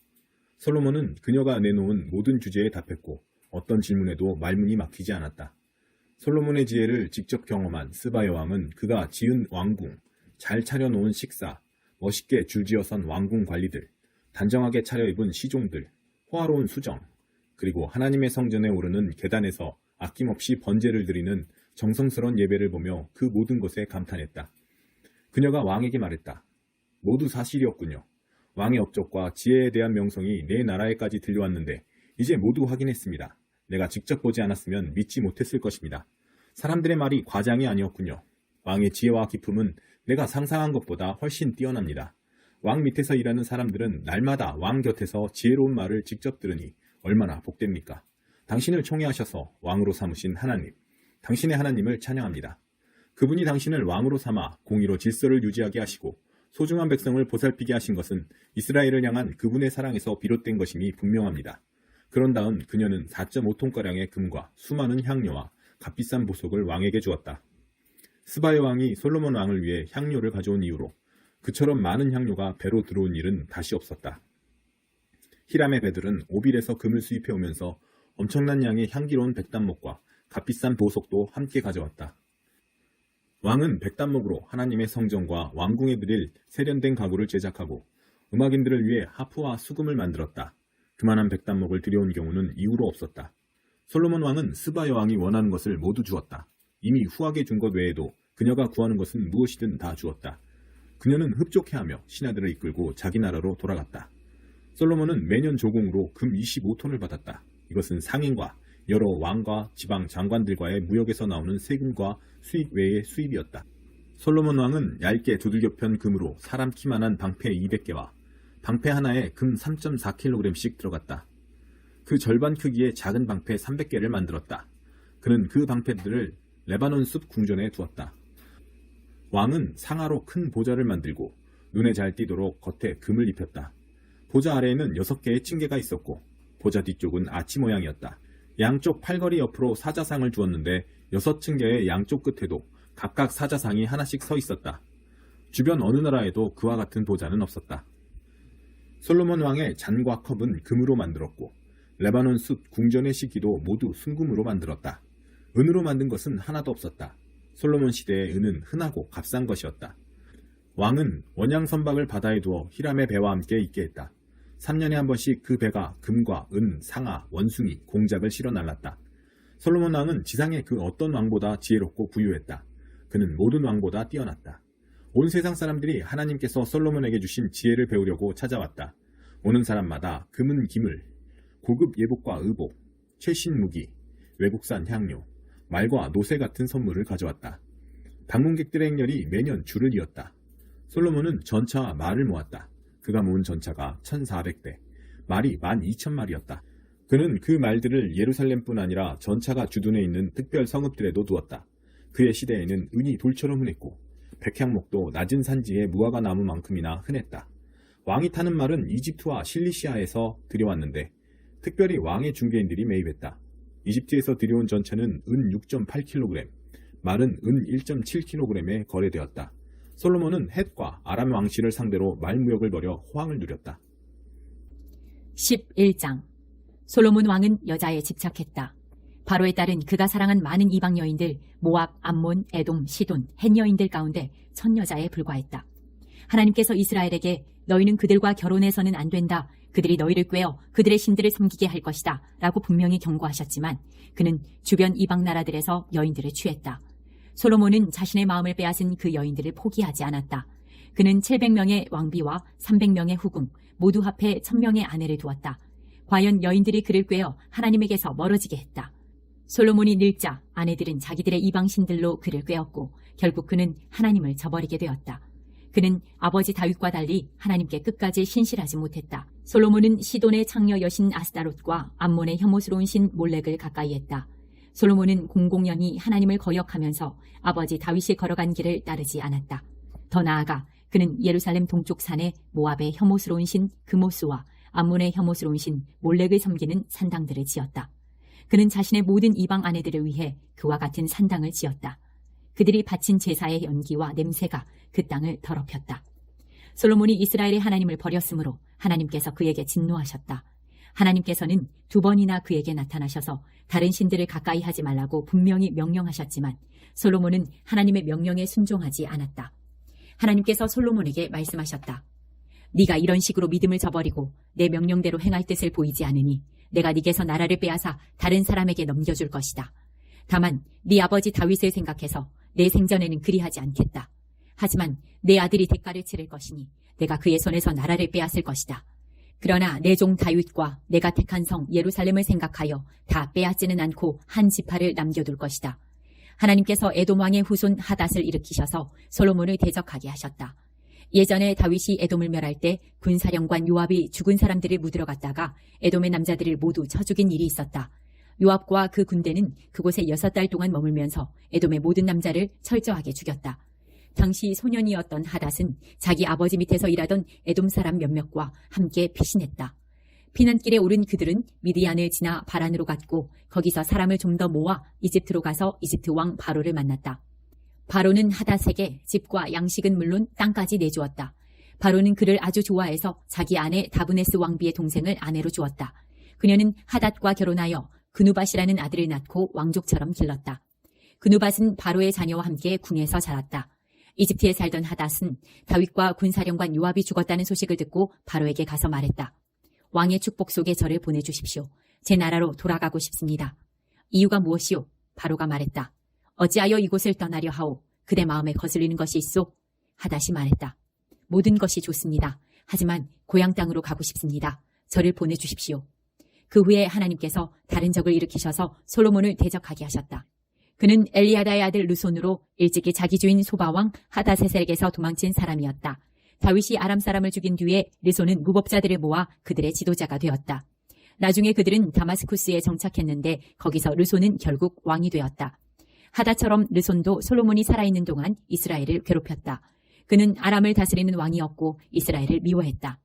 솔로몬은 그녀가 내놓은 모든 주제에 답했고 어떤 질문에도 말문이 막히지 않았다. 솔로몬의 지혜를 직접 경험한 스바 여왕은 그가 지은 왕궁, 잘 차려놓은 식사, 멋있게 줄지어선 왕궁 관리들, 단정하게 차려입은 시종들, 호화로운 수정, 그리고 하나님의 성전에 오르는 계단에서 아낌없이 번제를 드리는 정성스러운 예배를 보며 그 모든 것에 감탄했다. 그녀가 왕에게 말했다. 모두 사실이었군요. 왕의 업적과 지혜에 대한 명성이 내 나라에까지 들려왔는데 이제 모두 확인했습니다. 내가 직접 보지 않았으면 믿지 못했을 것입니다. 사람들의 말이 과장이 아니었군요. 왕의 지혜와 기품은 내가 상상한 것보다 훨씬 뛰어납니다. 왕 밑에서 일하는 사람들은 날마다 왕 곁에서 지혜로운 말을 직접 들으니 얼마나 복됩니까? 당신을 총애하셔서 왕으로 삼으신 하나님, 당신의 하나님을 찬양합니다. 그분이 당신을 왕으로 삼아 공의로 질서를 유지하게 하시고 소중한 백성을 보살피게 하신 것은 이스라엘을 향한 그분의 사랑에서 비롯된 것임이 분명합니다. 그런 다음 그녀는 4.5톤가량의 금과 수많은 향료와 값비싼 보석을 왕에게 주었다. 스바의 왕이 솔로몬 왕을 위해 향료를 가져온 이후로 그처럼 많은 향료가 배로 들어온 일은 다시 없었다. 히람의 배들은 오빌에서 금을 수입해 오면서 엄청난 양의 향기로운 백단목과 값비싼 보석도 함께 가져왔다. 왕은 백단목으로 하나님의 성전과 왕궁에 드릴 세련된 가구를 제작하고 음악인들을 위해 하프와 수금을 만들었다. 그만한 백단목을 들여온 경우는 이후로 없었다. 솔로몬 왕은 스바 여왕이 원하는 것을 모두 주었다. 이미 후하게 준 것 외에도 그녀가 구하는 것은 무엇이든 다 주었다. 그녀는 흡족해하며 신하들을 이끌고 자기 나라로 돌아갔다. 솔로몬은 매년 조공으로 금 25톤을 받았다. 이것은 상인과 여러 왕과 지방 장관들과의 무역에서 나오는 세금과 수입 외의 수입이었다. 솔로몬 왕은 얇게 두들겨 편 금으로 사람 키만한 방패 200개와 방패 하나에 금 3.4kg씩 들어갔다. 그 절반 크기의 작은 방패 300개를 만들었다. 그는 그 방패들을 레바논 숲 궁전에 두었다. 왕은 상하로 큰 보좌를 만들고 눈에 잘 띄도록 겉에 금을 입혔다. 보좌 아래에는 6개의 층계가 있었고 보좌 뒤쪽은 아치 모양이었다. 양쪽 팔걸이 옆으로 사자상을 두었는데 6층계의 양쪽 끝에도 각각 사자상이 하나씩 서 있었다. 주변 어느 나라에도 그와 같은 보좌는 없었다. 솔로몬 왕의 잔과 컵은 금으로 만들었고 레바논 숲 궁전의 시기도 모두 순금으로 만들었다. 은으로 만든 것은 하나도 없었다. 솔로몬 시대의 은은 흔하고 값싼 것이었다. 왕은 원양 선박을 바다에 두어 히람의 배와 함께 있게 했다. 3년에 한 번씩 그 배가 금과 은, 상아, 원숭이, 공작을 실어 날랐다. 솔로몬 왕은 지상의 그 어떤 왕보다 지혜롭고 부유했다. 그는 모든 왕보다 뛰어났다. 온 세상 사람들이 하나님께서 솔로몬에게 주신 지혜를 배우려고 찾아왔다. 오는 사람마다 금은 기물, 고급 예복과 의복, 최신 무기, 외국산 향료, 말과 노새 같은 선물을 가져왔다. 방문객들의 행렬이 매년 줄을 이었다. 솔로몬은 전차와 말을 모았다. 그가 모은 전차가 1400대, 말이 12,000마리였다. 그는 그 말들을 예루살렘뿐 아니라 전차가 주둔해 있는 특별 성읍들에도 두었다. 그의 시대에는 은이 돌처럼 흔했고 백향목도 낮은 산지에 무화과 나무만큼이나 흔했다. 왕이 타는 말은 이집트와 실리시아에서 들여왔는데 특별히 왕의 중개인들이 매입했다. 이집트에서 들여온 전차는 은 6.8kg, 말은 은 1.7kg에 거래되었다. 솔로몬은 헷과 아람 왕실을 상대로 말무역을 벌여 호황을 누렸다. 11장. 솔로몬 왕은 여자에 집착했다. 바로에 따른 그가 사랑한 많은 이방 여인들, 모압, 암몬, 에돔, 시돈, 헷 여인들 가운데 1000여자에 불과했다. 하나님께서 이스라엘에게 너희는 그들과 결혼해서는 안 된다. 그들이 너희를 꾀어 그들의 신들을 섬기게 할 것이다. 라고 분명히 경고하셨지만 그는 주변 이방 나라들에서 여인들을 취했다. 솔로몬은 자신의 마음을 빼앗은 그 여인들을 포기하지 않았다. 그는 700명의 왕비와 300명의 후궁, 모두 합해 1000명의 아내를 두었다. 과연 여인들이 그를 꾀어 하나님에게서 멀어지게 했다. 솔로몬이 늙자 아내들은 자기들의 이방 신들로 그를 꾀었고 결국 그는 하나님을 저버리게 되었다. 그는 아버지 다윗과 달리 하나님께 끝까지 신실하지 못했다. 솔로몬은 시돈의 창녀 여신 아스다롯과 암몬의 혐오스러운 신 몰렉을 가까이 했다. 솔로몬은 공공연히 하나님을 거역하면서 아버지 다윗이 걸어간 길을 따르지 않았다. 더 나아가 그는 예루살렘 동쪽 산에 모압의 혐오스러운 신 그모스와 암몬의 혐오스러운 신 몰렉을 섬기는 산당들을 지었다. 그는 자신의 모든 이방 아내들을 위해 그와 같은 산당을 지었다. 그들이 바친 제사의 연기와 냄새가 그 땅을 더럽혔다. 솔로몬이 이스라엘의 하나님을 버렸으므로 하나님께서 그에게 진노하셨다. 하나님께서는 2번이나 그에게 나타나셔서 다른 신들을 가까이 하지 말라고 분명히 명령하셨지만 솔로몬은 하나님의 명령에 순종하지 않았다. 하나님께서 솔로몬에게 말씀하셨다. 네가 이런 식으로 믿음을 저버리고 내 명령대로 행할 뜻을 보이지 않으니 내가 네게서 나라를 빼앗아 다른 사람에게 넘겨줄 것이다. 다만 네 아버지 다윗을 생각해서 내 생전에는 그리하지 않겠다. 하지만 내 아들이 대가를 치를 것이니 내가 그의 손에서 나라를 빼앗을 것이다. 그러나 내 종 다윗과 내가 택한 성 예루살렘을 생각하여 다 빼앗지는 않고 한 지파를 남겨둘 것이다. 하나님께서 에돔 왕의 후손 하닷을 일으키셔서 솔로몬을 대적하게 하셨다. 예전에 다윗이 에돔을 멸할 때 군사령관 요압이 죽은 사람들을 묻으러 갔다가 에돔의 남자들을 모두 쳐 죽인 일이 있었다. 요압과 그 군대는 그곳에 6달 동안 머물면서 에돔의 모든 남자를 철저하게 죽였다. 당시 소년이었던 하닷은 자기 아버지 밑에서 일하던 에돔 사람 몇몇과 함께 피신했다. 피난길에 오른 그들은 미디안을 지나 바란으로 갔고 거기서 사람을 좀 더 모아 이집트로 가서 이집트 왕 바로를 만났다. 바로는 하닷에게 집과 양식은 물론 땅까지 내주었다. 바로는 그를 아주 좋아해서 자기 아내 다브네스 왕비의 동생을 아내로 주었다. 그녀는 하닷과 결혼하여 그누밧이라는 아들을 낳고 왕족처럼 길렀다. 그누밧은 바로의 자녀와 함께 궁에서 자랐다. 이집트에 살던 하닷은 다윗과 군사령관 요압이 죽었다는 소식을 듣고 바로에게 가서 말했다. 왕의 축복 속에 저를 보내주십시오. 제 나라로 돌아가고 싶습니다. 이유가 무엇이오? 바로가 말했다. 어찌하여 이곳을 떠나려 하오? 그대 마음에 거슬리는 것이 있소? 하닷이 말했다. 모든 것이 좋습니다. 하지만 고향 땅으로 가고 싶습니다. 저를 보내주십시오. 그 후에 하나님께서 다른 적을 일으키셔서 솔로몬을 대적하게 하셨다. 그는 엘리아다의 아들 르손으로 일찍이 자기 주인 소바왕 하닷세셀에게서 도망친 사람이었다. 다윗이 아람 사람을 죽인 뒤에 르손은 무법자들을 모아 그들의 지도자가 되었다. 나중에 그들은 다마스쿠스에 정착했는데 거기서 르손은 결국 왕이 되었다. 하닷처럼 르손도 솔로몬이 살아있는 동안 이스라엘을 괴롭혔다. 그는 아람을 다스리는 왕이었고 이스라엘을 미워했다.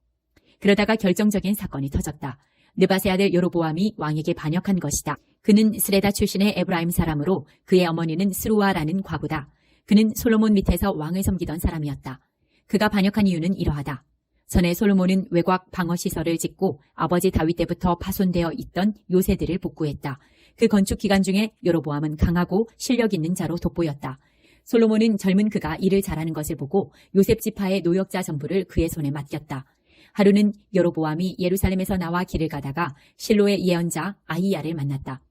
그러다가 결정적인 사건이 터졌다. 느밧의 아들 여로보암이 왕에게 반역한 것이다. 그는 스레다 출신의 에브라임 사람으로 그의 어머니는 스루아라는 과부다. 그는 솔로몬 밑에서 왕을 섬기던 사람이었다. 그가 반역한 이유는 이러하다. 전에 솔로몬은 외곽 방어시설을 짓고 아버지 다윗 때부터 파손되어 있던 요새들을 복구했다. 그 건축 기간 중에 여로보암은 강하고 실력 있는 자로 돋보였다. 솔로몬은 젊은 그가 일을 잘하는 것을 보고 요셉 지파의 노역자 전부를 그의 손에 맡겼다. 하루는 여로보암이 예루살렘에서 나와 길을 가다가 실로의 예언자 아히야를 만났다.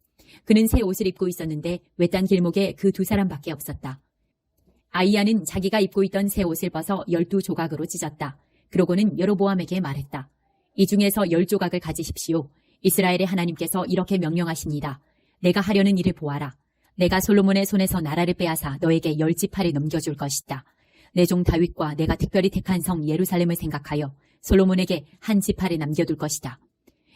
그는 새 옷을 입고 있었는데 외딴 길목에 그 2사람밖에 없었다. 아히야는 자기가 입고 있던 새 옷을 벗어 12조각으로 찢었다. 그러고는 여로보암에게 말했다. 이 중에서 10조각을 가지십시오. 이스라엘의 하나님께서 이렇게 명령하십니다. 내가 하려는 일을 보아라. 내가 솔로몬의 손에서 나라를 빼앗아 너에게 10지파를 넘겨줄 것이다. 내 종 다윗과 내가 특별히 택한 성 예루살렘을 생각하여 솔로몬에게 한 지파를 남겨둘 것이다.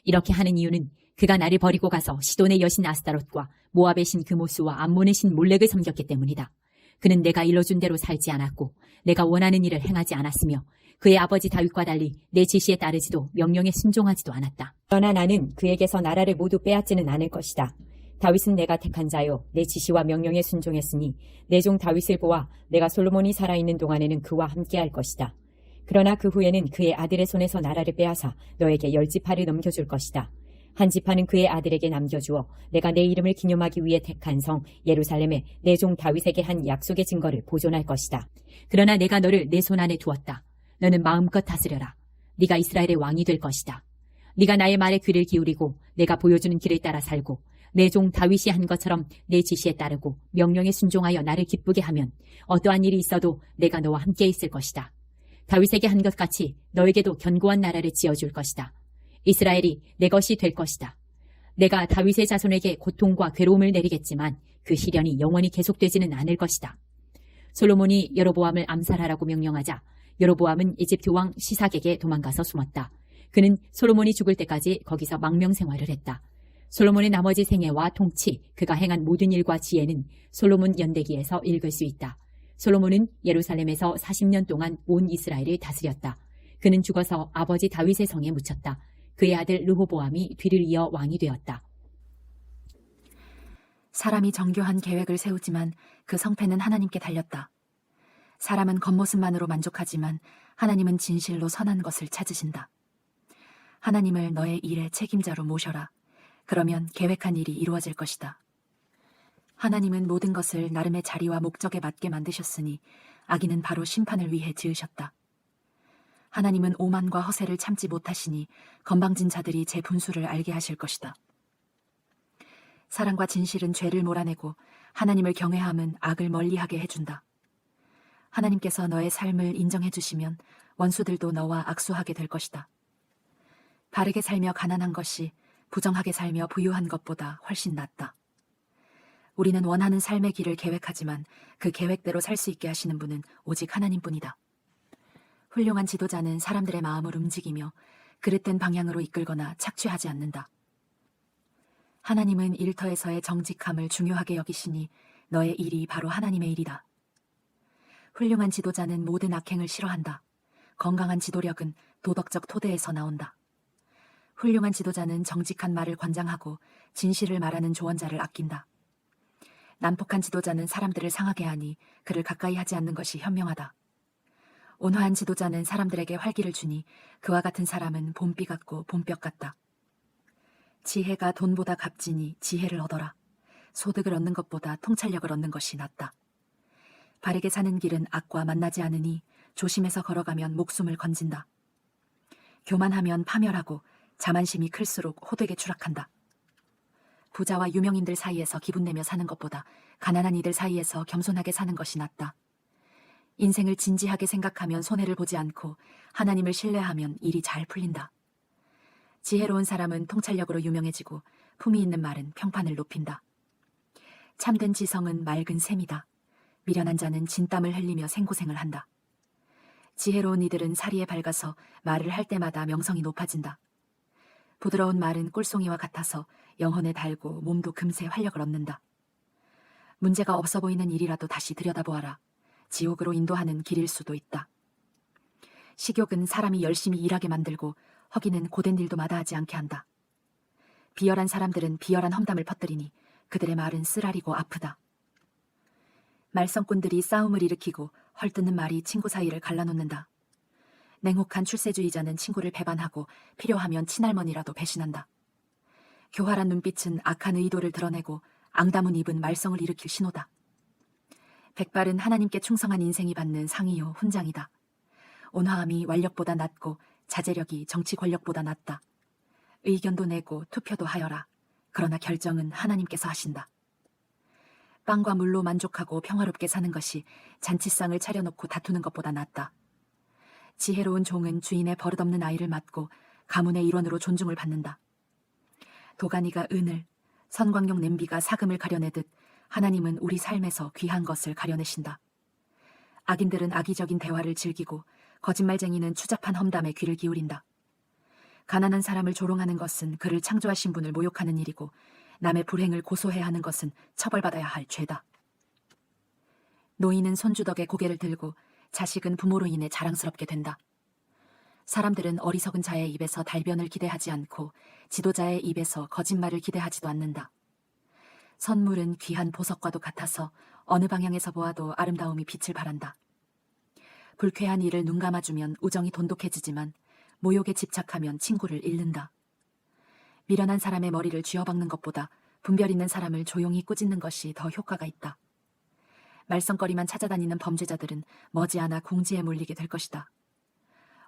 이렇게 하는 이유는 그가 나를 버리고 가서 시돈의 여신 아스타롯과 모압의 신 그모스와 암몬의 신 몰렉을 섬겼기 때문이다. 그는 내가 일러준 대로 살지 않았고 내가 원하는 일을 행하지 않았으며 그의 아버지 다윗과 달리 내 지시에 따르지도 명령에 순종하지도 않았다. 그러나 나는 그에게서 나라를 모두 빼앗지는 않을 것이다. 다윗은 내가 택한 자요 내 지시와 명령에 순종했으니 내 종 다윗을 보아 내가 솔로몬이 살아있는 동안에는 그와 함께할 것이다. 그러나 그 후에는 그의 아들의 손에서 나라를 빼앗아 너에게 10지파를 넘겨줄 것이다. 한 지파는 그의 아들에게 남겨주어 내가 내 이름을 기념하기 위해 택한 성 예루살렘에 내 종 다윗에게 한 약속의 증거를 보존할 것이다. 그러나 내가 너를 내 손 안에 두었다. 너는 마음껏 다스려라. 네가 이스라엘의 왕이 될 것이다. 네가 나의 말에 귀를 기울이고 내가 보여주는 길을 따라 살고 내 종 다윗이 한 것처럼 내 지시에 따르고 명령에 순종하여 나를 기쁘게 하면 어떠한 일이 있어도 내가 너와 함께 있을 것이다. 다윗에게 한 것 같이 너에게도 견고한 나라를 지어줄 것이다. 이스라엘이 내 것이 될 것이다. 내가 다윗의 자손에게 고통과 괴로움을 내리겠지만 그 시련이 영원히 계속되지는 않을 것이다. 솔로몬이 여로보암을 암살하라고 명령하자 여로보암은 이집트 왕 시삭에게 도망가서 숨었다. 그는 솔로몬이 죽을 때까지 거기서 망명생활을 했다. 솔로몬의 나머지 생애와 통치, 그가 행한 모든 일과 지혜는 솔로몬 연대기에서 읽을 수 있다. 솔로몬은 예루살렘에서 40년 동안 온 이스라엘을 다스렸다. 그는 죽어서 아버지 다윗의 성에 묻혔다. 그의 아들 르호보암이 뒤를 이어 왕이 되었다. 사람이 정교한 계획을 세우지만 그 성패는 하나님께 달렸다. 사람은 겉모습만으로 만족하지만 하나님은 진실로 선한 것을 찾으신다. 하나님을 너의 일의 책임자로 모셔라. 그러면 계획한 일이 이루어질 것이다. 하나님은 모든 것을 나름의 자리와 목적에 맞게 만드셨으니 악인은 바로 심판을 위해 지으셨다. 하나님은 오만과 허세를 참지 못하시니 건방진 자들이 제 분수를 알게 하실 것이다. 사랑과 진실은 죄를 몰아내고 하나님을 경외함은 악을 멀리하게 해준다. 하나님께서 너의 삶을 인정해 주시면 원수들도 너와 악수하게 될 것이다. 바르게 살며 가난한 것이 부정하게 살며 부유한 것보다 훨씬 낫다. 우리는 원하는 삶의 길을 계획하지만 그 계획대로 살 수 있게 하시는 분은 오직 하나님뿐이다. 훌륭한 지도자는 사람들의 마음을 움직이며 그릇된 방향으로 이끌거나 착취하지 않는다. 하나님은 일터에서의 정직함을 중요하게 여기시니 너의 일이 바로 하나님의 일이다. 훌륭한 지도자는 모든 악행을 싫어한다. 건강한 지도력은 도덕적 토대에서 나온다. 훌륭한 지도자는 정직한 말을 관장하고 진실을 말하는 조언자를 아낀다. 난폭한 지도자는 사람들을 상하게 하니 그를 가까이 하지 않는 것이 현명하다. 온화한 지도자는 사람들에게 활기를 주니 그와 같은 사람은 봄비 같고 봄볕 같다. 지혜가 돈보다 값지니 지혜를 얻어라. 소득을 얻는 것보다 통찰력을 얻는 것이 낫다. 바르게 사는 길은 악과 만나지 않으니 조심해서 걸어가면 목숨을 건진다. 교만하면 파멸하고 자만심이 클수록 호되게 추락한다. 부자와 유명인들 사이에서 기분 내며 사는 것보다 가난한 이들 사이에서 겸손하게 사는 것이 낫다. 인생을 진지하게 생각하면 손해를 보지 않고 하나님을 신뢰하면 일이 잘 풀린다. 지혜로운 사람은 통찰력으로 유명해지고 품위 있는 말은 평판을 높인다. 참된 지성은 맑은 샘이다. 미련한 자는 진땀을 흘리며 생고생을 한다. 지혜로운 이들은 사리에 밝아서 말을 할 때마다 명성이 높아진다. 부드러운 말은 꿀송이와 같아서 영혼에 달고 몸도 금세 활력을 얻는다. 문제가 없어 보이는 일이라도 다시 들여다보아라. 지옥으로 인도하는 길일 수도 있다. 식욕은 사람이 열심히 일하게 만들고 허기는 고된 일도 마다하지 않게 한다. 비열한 사람들은 비열한 험담을 퍼뜨리니 그들의 말은 쓰라리고 아프다. 말썽꾼들이 싸움을 일으키고 헐뜯는 말이 친구 사이를 갈라놓는다. 냉혹한 출세주의자는 친구를 배반하고 필요하면 친할머니라도 배신한다. 교활한 눈빛은 악한 의도를 드러내고 앙담은 입은 말썽을 일으킬 신호다. 백발은 하나님께 충성한 인생이 받는 상이요 훈장이다. 온화함이 완력보다 낫고 자제력이 정치 권력보다 낫다. 의견도 내고 투표도 하여라. 그러나 결정은 하나님께서 하신다. 빵과 물로 만족하고 평화롭게 사는 것이 잔치상을 차려놓고 다투는 것보다 낫다. 지혜로운 종은 주인의 버릇없는 아이를 맡고 가문의 일원으로 존중을 받는다. 도가니가 은을, 선광용 냄비가 사금을 가려내듯 하나님은 우리 삶에서 귀한 것을 가려내신다. 악인들은 악의적인 대화를 즐기고 거짓말쟁이는 추잡한 험담에 귀를 기울인다. 가난한 사람을 조롱하는 것은 그를 창조하신 분을 모욕하는 일이고 남의 불행을 고소해야 하는 것은 처벌받아야 할 죄다. 노인은 손주덕에 고개를 들고 자식은 부모로 인해 자랑스럽게 된다. 사람들은 어리석은 자의 입에서 달변을 기대하지 않고 지도자의 입에서 거짓말을 기대하지도 않는다. 선물은 귀한 보석과도 같아서 어느 방향에서 보아도 아름다움이 빛을 발한다. 불쾌한 일을 눈 감아주면 우정이 돈독해지지만 모욕에 집착하면 친구를 잃는다. 미련한 사람의 머리를 쥐어박는 것보다 분별 있는 사람을 조용히 꾸짖는 것이 더 효과가 있다. 말썽거리만 찾아다니는 범죄자들은 머지않아 궁지에 몰리게 될 것이다.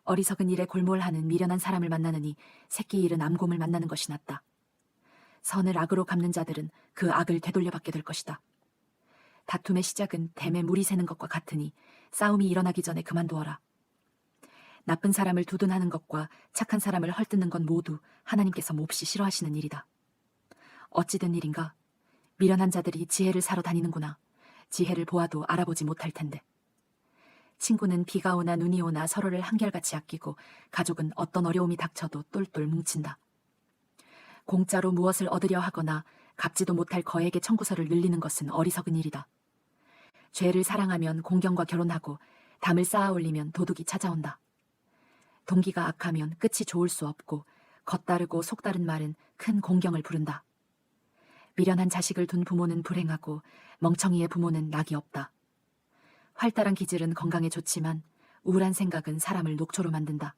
어리석은 일에 골몰하는 미련한 사람을 만나느니 새끼 잃은 암곰을 만나는 것이 낫다. 선을 악으로 갚는 자들은 그 악을 되돌려받게 될 것이다. 다툼의 시작은 댐에 물이 새는 것과 같으니 싸움이 일어나기 전에 그만두어라. 나쁜 사람을 두둔하는 것과 착한 사람을 헐뜯는 건 모두 하나님께서 몹시 싫어하시는 일이다. 어찌된 일인가? 미련한 자들이 지혜를 사러 다니는구나. 지혜를 보아도 알아보지 못할 텐데. 친구는 비가 오나 눈이 오나 서로를 한결같이 아끼고 가족은 어떤 어려움이 닥쳐도 똘똘 뭉친다. 공짜로 무엇을 얻으려 하거나 갚지도 못할 거액의 청구서를 늘리는 것은 어리석은 일이다. 죄를 사랑하면 공경과 결혼하고 담을 쌓아 올리면 도둑이 찾아온다. 동기가 악하면 끝이 좋을 수 없고 겉다르고 속다른 말은 큰 공경을 부른다. 미련한 자식을 둔 부모는 불행하고 멍청이의 부모는 낙이 없다. 활달한 기질은 건강에 좋지만 우울한 생각은 사람을 녹초로 만든다.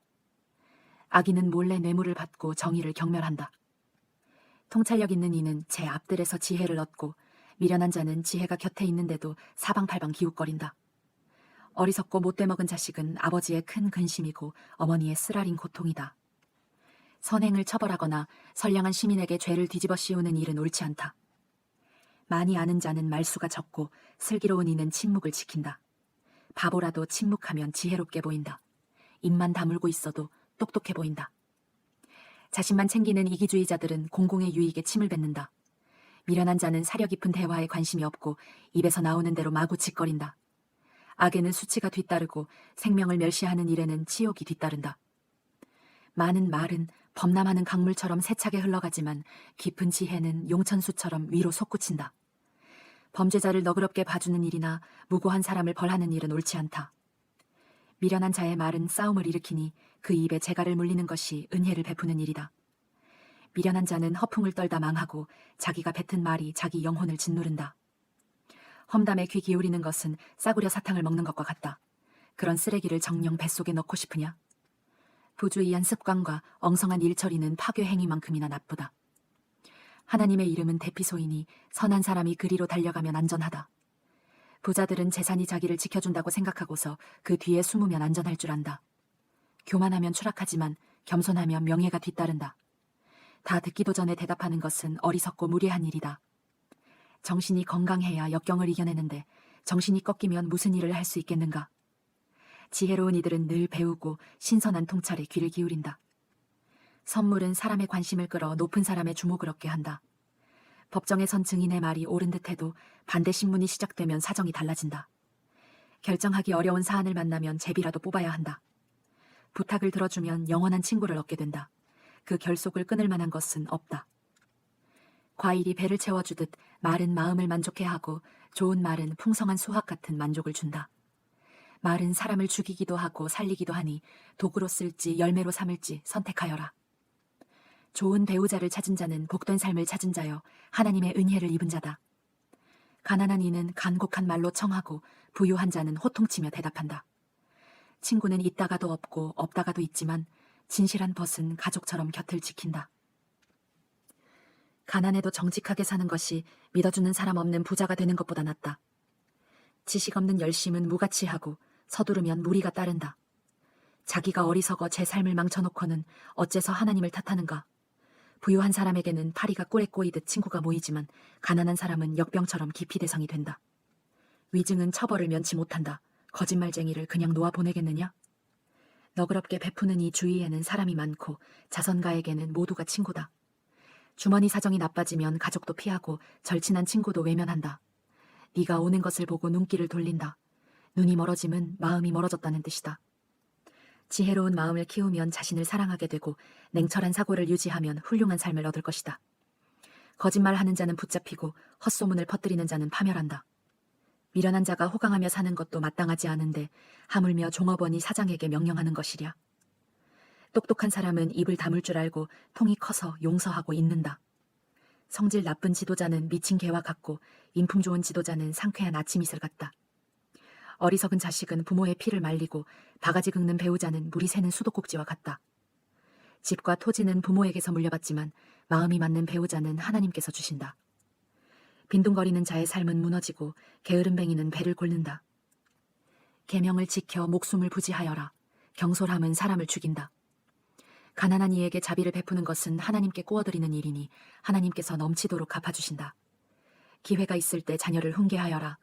악인은 몰래 뇌물을 받고 정의를 경멸한다. 통찰력 있는 이는 제 앞들에서 지혜를 얻고 미련한 자는 지혜가 곁에 있는데도 사방팔방 기웃거린다. 어리석고 못돼 먹은 자식은 아버지의 큰 근심이고 어머니의 쓰라린 고통이다. 선행을 처벌하거나 선량한 시민에게 죄를 뒤집어 씌우는 일은 옳지 않다. 많이 아는 자는 말수가 적고 슬기로운 이는 침묵을 지킨다. 바보라도 침묵하면 지혜롭게 보인다. 입만 다물고 있어도 똑똑해 보인다. 자신만 챙기는 이기주의자들은 공공의 유익에 침을 뱉는다. 미련한 자는 사려 깊은 대화에 관심이 없고 입에서 나오는 대로 마구 짓거린다. 악에는 수치가 뒤따르고 생명을 멸시하는 일에는 치욕이 뒤따른다. 많은 말은 범람하는 강물처럼 세차게 흘러가지만 깊은 지혜는 용천수처럼 위로 솟구친다. 범죄자를 너그럽게 봐주는 일이나 무고한 사람을 벌하는 일은 옳지 않다. 미련한 자의 말은 싸움을 일으키니 그 입에 재갈을 물리는 것이 은혜를 베푸는 일이다. 미련한 자는 허풍을 떨다 망하고 자기가 뱉은 말이 자기 영혼을 짓누른다. 험담에 귀 기울이는 것은 싸구려 사탕을 먹는 것과 같다. 그런 쓰레기를 정녕 뱃속에 넣고 싶으냐? 부주의한 습관과 엉성한 일처리는 파괴 행위만큼이나 나쁘다. 하나님의 이름은 대피소이니 선한 사람이 그리로 달려가면 안전하다. 부자들은 재산이 자기를 지켜준다고 생각하고서 그 뒤에 숨으면 안전할 줄 안다. 교만하면 추락하지만 겸손하면 명예가 뒤따른다. 다 듣기도 전에 대답하는 것은 어리석고 무례한 일이다. 정신이 건강해야 역경을 이겨내는데 정신이 꺾이면 무슨 일을 할 수 있겠는가? 지혜로운 이들은 늘 배우고 신선한 통찰에 귀를 기울인다. 선물은 사람의 관심을 끌어 높은 사람의 주목을 얻게 한다. 법정에 선 증인의 말이 옳은 듯해도 반대 신문이 시작되면 사정이 달라진다. 결정하기 어려운 사안을 만나면 제비라도 뽑아야 한다. 부탁을 들어주면 영원한 친구를 얻게 된다. 그 결속을 끊을 만한 것은 없다. 과일이 배를 채워주듯 말은 마음을 만족해 하고 좋은 말은 풍성한 수확 같은 만족을 준다. 말은 사람을 죽이기도 하고 살리기도 하니 도구로 쓸지 열매로 삼을지 선택하여라. 좋은 배우자를 찾은 자는 복된 삶을 찾은 자여 하나님의 은혜를 입은 자다. 가난한 이는 간곡한 말로 청하고 부유한 자는 호통치며 대답한다. 친구는 있다가도 없고 없다가도 있지만 진실한 벗은 가족처럼 곁을 지킨다. 가난해도 정직하게 사는 것이 믿어주는 사람 없는 부자가 되는 것보다 낫다. 지식 없는 열심은 무가치하고 서두르면 무리가 따른다. 자기가 어리석어 제 삶을 망쳐놓고는 어째서 하나님을 탓하는가? 부유한 사람에게는 파리가 꿀에 꼬이듯 친구가 모이지만 가난한 사람은 역병처럼 기피 대상이 된다. 위증은 처벌을 면치 못한다. 거짓말쟁이를 그냥 놓아보내겠느냐? 너그럽게 베푸는 이 주위에는 사람이 많고 자선가에게는 모두가 친구다. 주머니 사정이 나빠지면 가족도 피하고 절친한 친구도 외면한다. 네가 오는 것을 보고 눈길을 돌린다. 눈이 멀어짐은 마음이 멀어졌다는 뜻이다. 지혜로운 마음을 키우면 자신을 사랑하게 되고 냉철한 사고를 유지하면 훌륭한 삶을 얻을 것이다. 거짓말하는 자는 붙잡히고 헛소문을 퍼뜨리는 자는 파멸한다. 미련한 자가 호강하며 사는 것도 마땅하지 않은데 하물며 종업원이 사장에게 명령하는 것이랴. 똑똑한 사람은 입을 다물 줄 알고 통이 커서 용서하고 잊는다. 성질 나쁜 지도자는 미친 개와 같고 인품 좋은 지도자는 상쾌한 아침 이슬 같다. 어리석은 자식은 부모의 피를 말리고 바가지 긁는 배우자는 물이 새는 수도꼭지와 같다. 집과 토지는 부모에게서 물려받지만 마음이 맞는 배우자는 하나님께서 주신다. 빈둥거리는 자의 삶은 무너지고 게으름뱅이는 배를 곪는다. 계명을 지켜 목숨을 부지하여라. 경솔함은 사람을 죽인다. 가난한 이에게 자비를 베푸는 것은 하나님께 꾸어드리는 일이니 하나님께서 넘치도록 갚아주신다. 기회가 있을 때 자녀를 훈계하여라.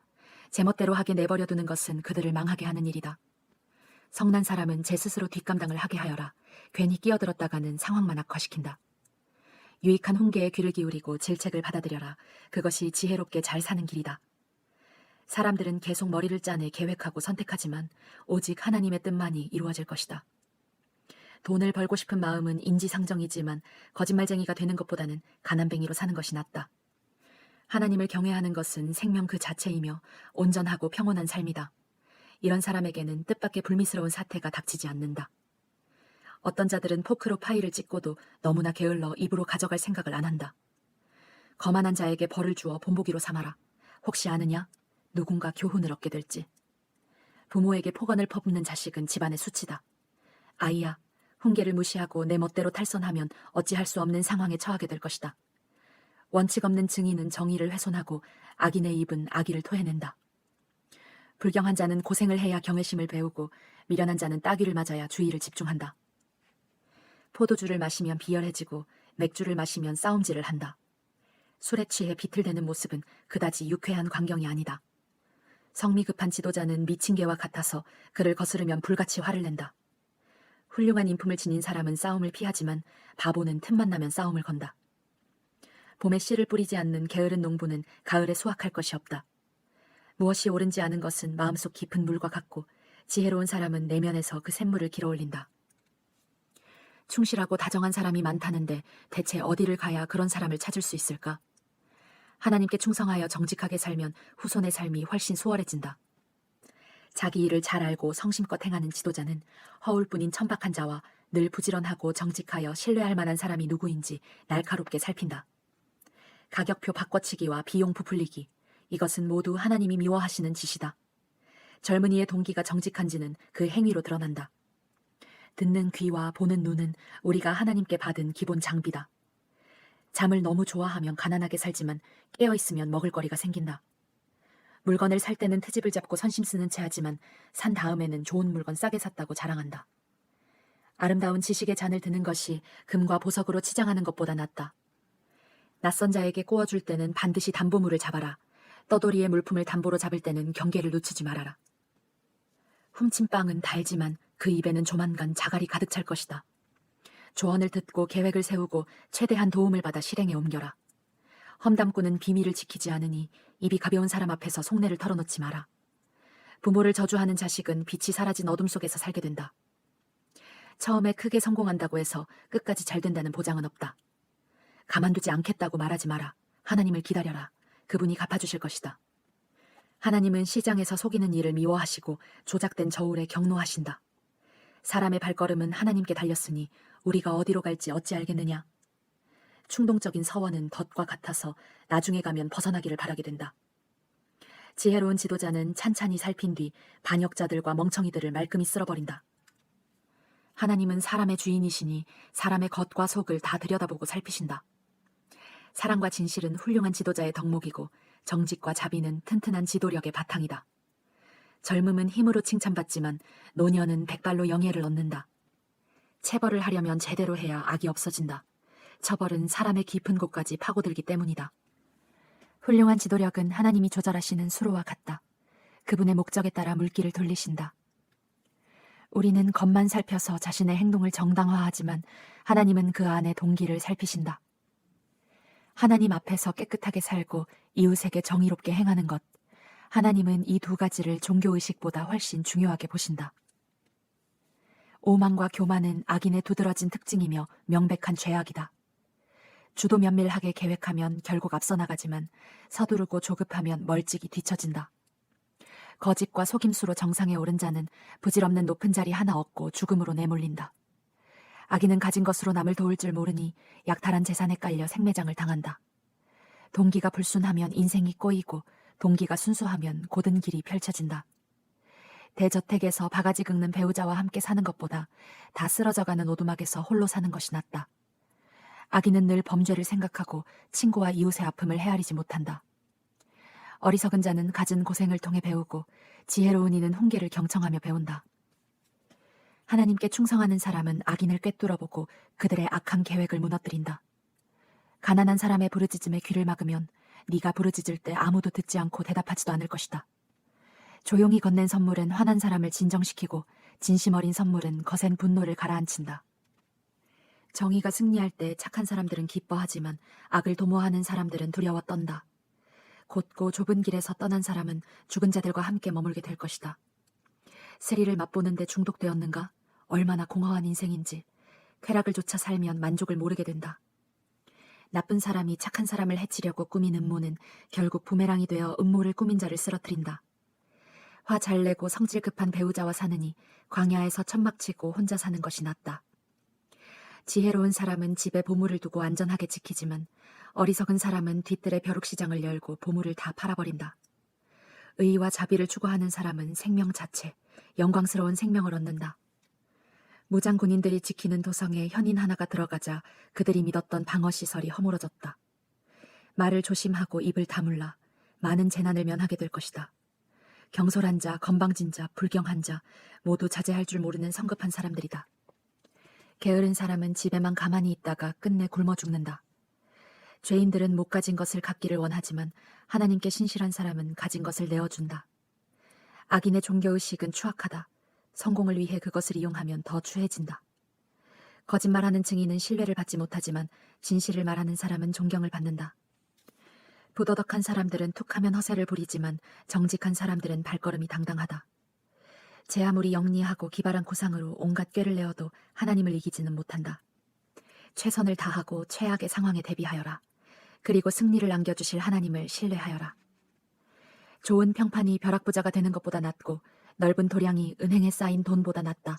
제멋대로 하게 내버려두는 것은 그들을 망하게 하는 일이다. 성난 사람은 제 스스로 뒷감당을 하게 하여라. 괜히 끼어들었다가는 상황만 악화시킨다. 유익한 훈계에 귀를 기울이고 질책을 받아들여라. 그것이 지혜롭게 잘 사는 길이다. 사람들은 계속 머리를 짜내 계획하고 선택하지만 오직 하나님의 뜻만이 이루어질 것이다. 돈을 벌고 싶은 마음은 인지상정이지만 거짓말쟁이가 되는 것보다는 가난뱅이로 사는 것이 낫다. 하나님을 경외하는 것은 생명 그 자체이며 온전하고 평온한 삶이다. 이런 사람에게는 뜻밖의 불미스러운 사태가 닥치지 않는다. 어떤 자들은 포크로 파이를 찍고도 너무나 게을러 입으로 가져갈 생각을 안 한다. 거만한 자에게 벌을 주어 본보기로 삼아라. 혹시 아느냐? 누군가 교훈을 얻게 될지. 부모에게 폭언을 퍼붓는 자식은 집안의 수치다. 아이야, 훈계를 무시하고 내 멋대로 탈선하면 어찌할 수 없는 상황에 처하게 될 것이다. 원칙 없는 증인은 정의를 훼손하고 악인의 입은 악의를 토해낸다. 불경한 자는 고생을 해야 경외심을 배우고 미련한 자는 따귀를 맞아야 주의를 집중한다. 포도주를 마시면 비열해지고 맥주를 마시면 싸움질을 한다. 술에 취해 비틀대는 모습은 그다지 유쾌한 광경이 아니다. 성미 급한 지도자는 미친 개와 같아서 그를 거스르면 불같이 화를 낸다. 훌륭한 인품을 지닌 사람은 싸움을 피하지만 바보는 틈만 나면 싸움을 건다. 봄에 씨를 뿌리지 않는 게으른 농부는 가을에 수확할 것이 없다. 무엇이 옳은지 아는 것은 마음속 깊은 물과 같고 지혜로운 사람은 내면에서 그 샘물을 길어올린다. 충실하고 다정한 사람이 많다는데 대체 어디를 가야 그런 사람을 찾을 수 있을까? 하나님께 충성하여 정직하게 살면 후손의 삶이 훨씬 수월해진다. 자기 일을 잘 알고 성심껏 행하는 지도자는 허울뿐인 천박한 자와 늘 부지런하고 정직하여 신뢰할 만한 사람이 누구인지 날카롭게 살핀다. 가격표 바꿔치기와 비용 부풀리기, 이것은 모두 하나님이 미워하시는 짓이다. 젊은이의 동기가 정직한지는 그 행위로 드러난다. 듣는 귀와 보는 눈은 우리가 하나님께 받은 기본 장비다. 잠을 너무 좋아하면 가난하게 살지만 깨어있으면 먹을거리가 생긴다. 물건을 살 때는 트집을 잡고 선심 쓰는 체 하지만 산 다음에는 좋은 물건 싸게 샀다고 자랑한다. 아름다운 지식의 잔을 드는 것이 금과 보석으로 치장하는 것보다 낫다. 낯선 자에게 꼬아줄 때는 반드시 담보물을 잡아라. 떠돌이의 물품을 담보로 잡을 때는 경계를 놓치지 말아라. 훔친 빵은 달지만 그 입에는 조만간 자갈이 가득 찰 것이다. 조언을 듣고 계획을 세우고 최대한 도움을 받아 실행에 옮겨라. 험담꾼은 비밀을 지키지 않으니 입이 가벼운 사람 앞에서 속내를 털어놓지 마라. 부모를 저주하는 자식은 빛이 사라진 어둠 속에서 살게 된다. 처음에 크게 성공한다고 해서 끝까지 잘 된다는 보장은 없다. 가만두지 않겠다고 말하지 마라. 하나님을 기다려라. 그분이 갚아주실 것이다. 하나님은 시장에서 속이는 일을 미워하시고 조작된 저울에 경노하신다. 사람의 발걸음은 하나님께 달렸으니 우리가 어디로 갈지 어찌 알겠느냐. 충동적인 서원은 덫과 같아서 나중에 가면 벗어나기를 바라게 된다. 지혜로운 지도자는 찬찬히 살핀 뒤 반역자들과 멍청이들을 말끔히 쓸어버린다. 하나님은 사람의 주인이시니 사람의 겉과 속을 다 들여다보고 살피신다. 사랑과 진실은 훌륭한 지도자의 덕목이고 정직과 자비는 튼튼한 지도력의 바탕이다. 젊음은 힘으로 칭찬받지만 노년은 백발로 영예를 얻는다. 체벌을 하려면 제대로 해야 악이 없어진다. 처벌은 사람의 깊은 곳까지 파고들기 때문이다. 훌륭한 지도력은 하나님이 조절하시는 수로와 같다. 그분의 목적에 따라 물길을 돌리신다. 우리는 겉만 살펴서 자신의 행동을 정당화하지만 하나님은 그 안에 동기를 살피신다. 하나님 앞에서 깨끗하게 살고 이웃에게 정의롭게 행하는 것, 하나님은 이 두 가지를 종교의식보다 훨씬 중요하게 보신다. 오만과 교만은 악인의 두드러진 특징이며 명백한 죄악이다. 주도 면밀하게 계획하면 결국 앞서 나가지만 서두르고 조급하면 멀찍이 뒤처진다. 거짓과 속임수로 정상에 오른 자는 부질없는 높은 자리 하나 얻고 죽음으로 내몰린다. 악인은 가진 것으로 남을 도울 줄 모르니 약탈한 재산에 깔려 생매장을 당한다. 동기가 불순하면 인생이 꼬이고 동기가 순수하면 고든 길이 펼쳐진다. 대저택에서 바가지 긁는 배우자와 함께 사는 것보다 다 쓰러져가는 오두막에서 홀로 사는 것이 낫다. 악인은 늘 범죄를 생각하고 친구와 이웃의 아픔을 헤아리지 못한다. 어리석은 자는 갖은 고생을 통해 배우고 지혜로운 이는 훈계를 경청하며 배운다. 하나님께 충성하는 사람은 악인을 꿰뚫어보고 그들의 악한 계획을 무너뜨린다. 가난한 사람의 부르짖음에 귀를 막으면 네가 부르짖을 때 아무도 듣지 않고 대답하지도 않을 것이다. 조용히 건넨 선물은 화난 사람을 진정시키고 진심 어린 선물은 거센 분노를 가라앉힌다. 정의가 승리할 때 착한 사람들은 기뻐하지만 악을 도모하는 사람들은 두려워 떤다. 곧고 좁은 길에서 떠난 사람은 죽은 자들과 함께 머물게 될 것이다. 세리를 맛보는데 중독되었는가? 얼마나 공허한 인생인지. 쾌락을 쫓아 살면 만족을 모르게 된다. 나쁜 사람이 착한 사람을 해치려고 꾸민 음모는 결국 부메랑이 되어 음모를 꾸민 자를 쓰러뜨린다. 화 잘 내고 성질 급한 배우자와 사느니 광야에서 천막치고 혼자 사는 것이 낫다. 지혜로운 사람은 집에 보물을 두고 안전하게 지키지만 어리석은 사람은 뒤뜰에 벼룩시장을 열고 보물을 다 팔아버린다. 의와 자비를 추구하는 사람은 생명 자체, 영광스러운 생명을 얻는다. 무장 군인들이 지키는 도성에 현인 하나가 들어가자 그들이 믿었던 방어시설이 허물어졌다. 말을 조심하고 입을 다물라. 많은 재난을 면하게 될 것이다. 경솔한 자, 건방진 자, 불경한 자 모두 자제할 줄 모르는 성급한 사람들이다. 게으른 사람은 집에만 가만히 있다가 끝내 굶어 죽는다. 죄인들은 못 가진 것을 갖기를 원하지만 하나님께 신실한 사람은 가진 것을 내어준다. 악인의 종교의식은 추악하다. 성공을 위해 그것을 이용하면 더 추해진다. 거짓말하는 증인은 신뢰를 받지 못하지만 진실을 말하는 사람은 존경을 받는다. 부도덕한 사람들은 툭하면 허세를 부리지만 정직한 사람들은 발걸음이 당당하다. 제 아무리 영리하고 기발한 구상으로 온갖 꾀를 내어도 하나님을 이기지는 못한다. 최선을 다하고 최악의 상황에 대비하여라. 그리고 승리를 안겨주실 하나님을 신뢰하여라. 좋은 평판이 벼락부자가 되는 것보다 낫고 넓은 도량이 은행에 쌓인 돈보다 낫다.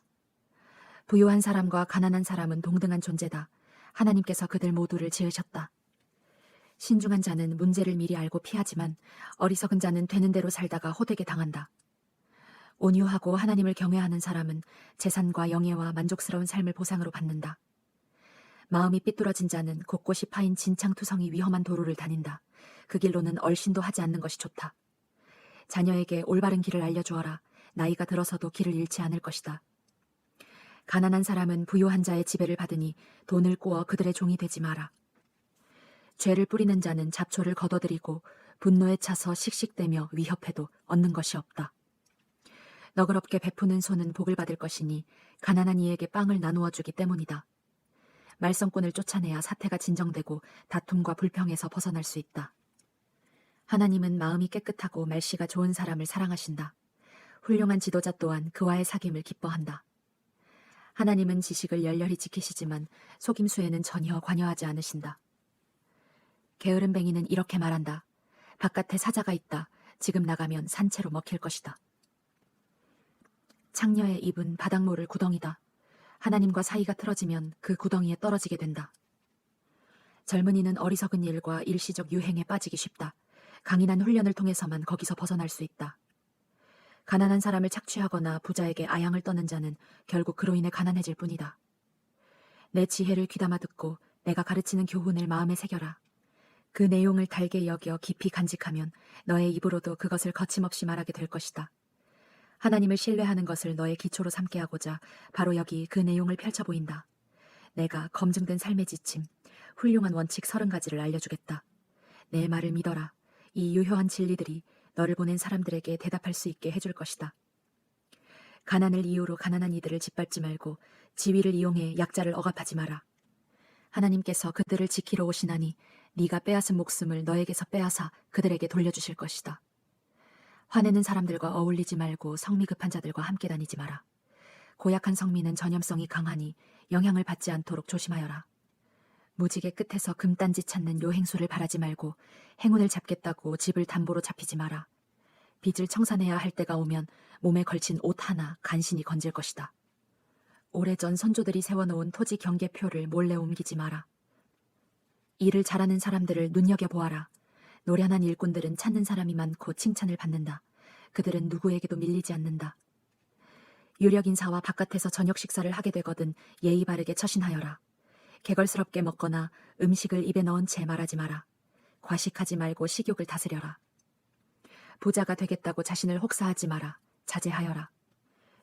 부유한 사람과 가난한 사람은 동등한 존재다. 하나님께서 그들 모두를 지으셨다. 신중한 자는 문제를 미리 알고 피하지만 어리석은 자는 되는 대로 살다가 호되게 당한다. 온유하고 하나님을 경외하는 사람은 재산과 영예와 만족스러운 삶을 보상으로 받는다. 마음이 삐뚤어진 자는 곳곳이 파인 진창투성이 위험한 도로를 다닌다. 그 길로는 얼씬도 하지 않는 것이 좋다. 자녀에게 올바른 길을 알려주어라. 나이가 들어서도 길을 잃지 않을 것이다. 가난한 사람은 부유한 자의 지배를 받으니 돈을 꾸어 그들의 종이 되지 마라. 죄를 뿌리는 자는 잡초를 걷어들이고 분노에 차서 씩씩대며 위협해도 얻는 것이 없다. 너그럽게 베푸는 손은 복을 받을 것이니 가난한 이에게 빵을 나누어 주기 때문이다. 말썽꾼을 쫓아내야 사태가 진정되고 다툼과 불평에서 벗어날 수 있다. 하나님은 마음이 깨끗하고 말씨가 좋은 사람을 사랑하신다. 훌륭한 지도자 또한 그와의 사귐을 기뻐한다. 하나님은 지식을 열렬히 지키시지만 속임수에는 전혀 관여하지 않으신다. 게으른 뱅이는 이렇게 말한다. 바깥에 사자가 있다. 지금 나가면 산채로 먹힐 것이다. 창녀의 입은 바닥모를 구덩이다. 하나님과 사이가 틀어지면 그 구덩이에 떨어지게 된다. 젊은이는 어리석은 일과 일시적 유행에 빠지기 쉽다. 강인한 훈련을 통해서만 거기서 벗어날 수 있다. 가난한 사람을 착취하거나 부자에게 아양을 떠는 자는 결국 그로 인해 가난해질 뿐이다. 내 지혜를 귀담아 듣고 내가 가르치는 교훈을 마음에 새겨라. 그 내용을 달게 여겨 깊이 간직하면 너의 입으로도 그것을 거침없이 말하게 될 것이다. 하나님을 신뢰하는 것을 너의 기초로 삼게 하고자 바로 여기 그 내용을 펼쳐 보인다. 내가 검증된 삶의 지침, 훌륭한 원칙 30가지를 알려주겠다. 내 말을 믿어라. 이 유효한 진리들이 너를 보낸 사람들에게 대답할 수 있게 해줄 것이다. 가난을 이유로 가난한 이들을 짓밟지 말고 지위를 이용해 약자를 억압하지 마라. 하나님께서 그들을 지키러 오시나니 네가 빼앗은 목숨을 너에게서 빼앗아 그들에게 돌려주실 것이다. 화내는 사람들과 어울리지 말고 성미 급한 자들과 함께 다니지 마라. 고약한 성미는 전염성이 강하니 영향을 받지 않도록 조심하여라. 무지개 끝에서 금단지 찾는 요행수를 바라지 말고 행운을 잡겠다고 집을 담보로 잡히지 마라. 빚을 청산해야 할 때가 오면 몸에 걸친 옷 하나 간신히 건질 것이다. 오래전 선조들이 세워놓은 토지 경계표를 몰래 옮기지 마라. 일을 잘하는 사람들을 눈여겨보아라. 노련한 일꾼들은 찾는 사람이 많고 칭찬을 받는다. 그들은 누구에게도 밀리지 않는다. 유력 인사와 바깥에서 저녁 식사를 하게 되거든 예의 바르게 처신하여라. 개걸스럽게 먹거나 음식을 입에 넣은 채 말하지 마라. 과식하지 말고 식욕을 다스려라. 부자가 되겠다고 자신을 혹사하지 마라. 자제하여라.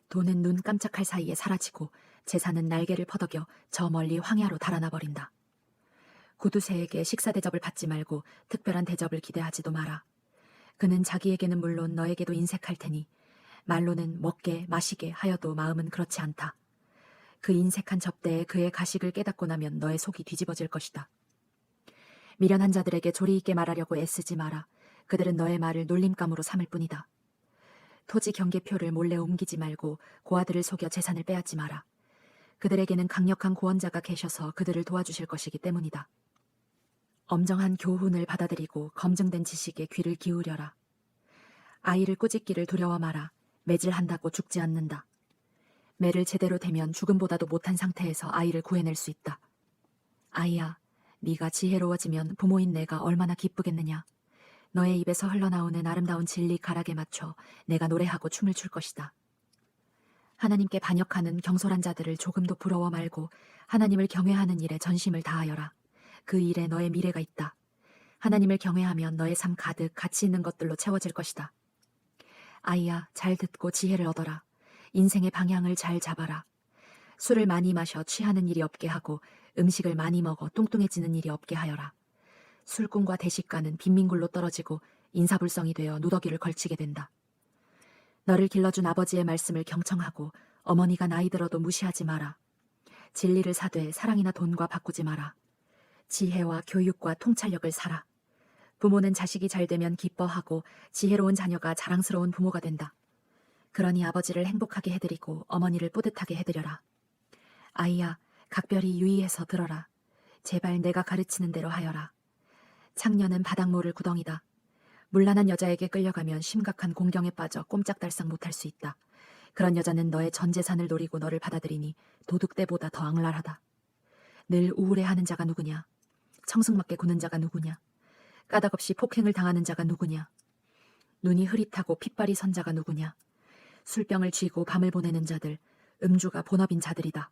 돈은 눈 깜짝할 사이에 사라지고 재산은 날개를 퍼덕여 저 멀리 황야로 달아나 버린다. 구두쇠에게 식사 대접을 받지 말고 특별한 대접을 기대하지도 마라. 그는 자기에게는 물론 너에게도 인색할 테니 말로는 먹게 마시게 하여도 마음은 그렇지 않다. 그 인색한 접대에 그의 가식을 깨닫고 나면 너의 속이 뒤집어질 것이다. 미련한 자들에게 조리 있게 말하려고 애쓰지 마라. 그들은 너의 말을 놀림감으로 삼을 뿐이다. 토지 경계표를 몰래 옮기지 말고 고아들을 속여 재산을 빼앗지 마라. 그들에게는 강력한 구원자가 계셔서 그들을 도와주실 것이기 때문이다. 엄정한 교훈을 받아들이고 검증된 지식에 귀를 기울여라. 아이를 꾸짖기를 두려워 마라. 매질한다고 죽지 않는다. 매를 제대로 대면 죽음보다도 못한 상태에서 아이를 구해낼 수 있다. 아이야, 네가 지혜로워지면 부모인 내가 얼마나 기쁘겠느냐. 너의 입에서 흘러나오는 아름다운 진리 가락에 맞춰 내가 노래하고 춤을 출 것이다. 하나님께 반역하는 경솔한 자들을 조금도 부러워 말고 하나님을 경외하는 일에 전심을 다하여라. 그 일에 너의 미래가 있다. 하나님을 경외하면 너의 삶 가득 가치 있는 것들로 채워질 것이다. 아이야, 잘 듣고 지혜를 얻어라. 인생의 방향을 잘 잡아라. 술을 많이 마셔 취하는 일이 없게 하고 음식을 많이 먹어 뚱뚱해지는 일이 없게 하여라. 술꾼과 대식가는 빈민굴로 떨어지고 인사불성이 되어 누더기를 걸치게 된다. 너를 길러준 아버지의 말씀을 경청하고 어머니가 나이 들어도 무시하지 마라. 진리를 사되 사랑이나 돈과 바꾸지 마라. 지혜와 교육과 통찰력을 사라. 부모는 자식이 잘 되면 기뻐하고 지혜로운 자녀가 자랑스러운 부모가 된다. 그러니 아버지를 행복하게 해드리고 어머니를 뿌듯하게 해드려라. 아이야, 각별히 유의해서 들어라. 제발 내가 가르치는 대로 하여라. 창녀는 바닥모를 구덩이다. 물란한 여자에게 끌려가면 심각한 공경에 빠져 꼼짝달싹 못할 수 있다. 그런 여자는 너의 전 재산을 노리고 너를 받아들이니 도둑떼보다 더 악랄하다. 늘 우울해하는 자가 누구냐? 청승맞게 구는 자가 누구냐? 까닭없이 폭행을 당하는 자가 누구냐? 눈이 흐릿하고 핏발이 선 자가 누구냐? 술병을 쥐고 밤을 보내는 자들, 음주가 본업인 자들이다.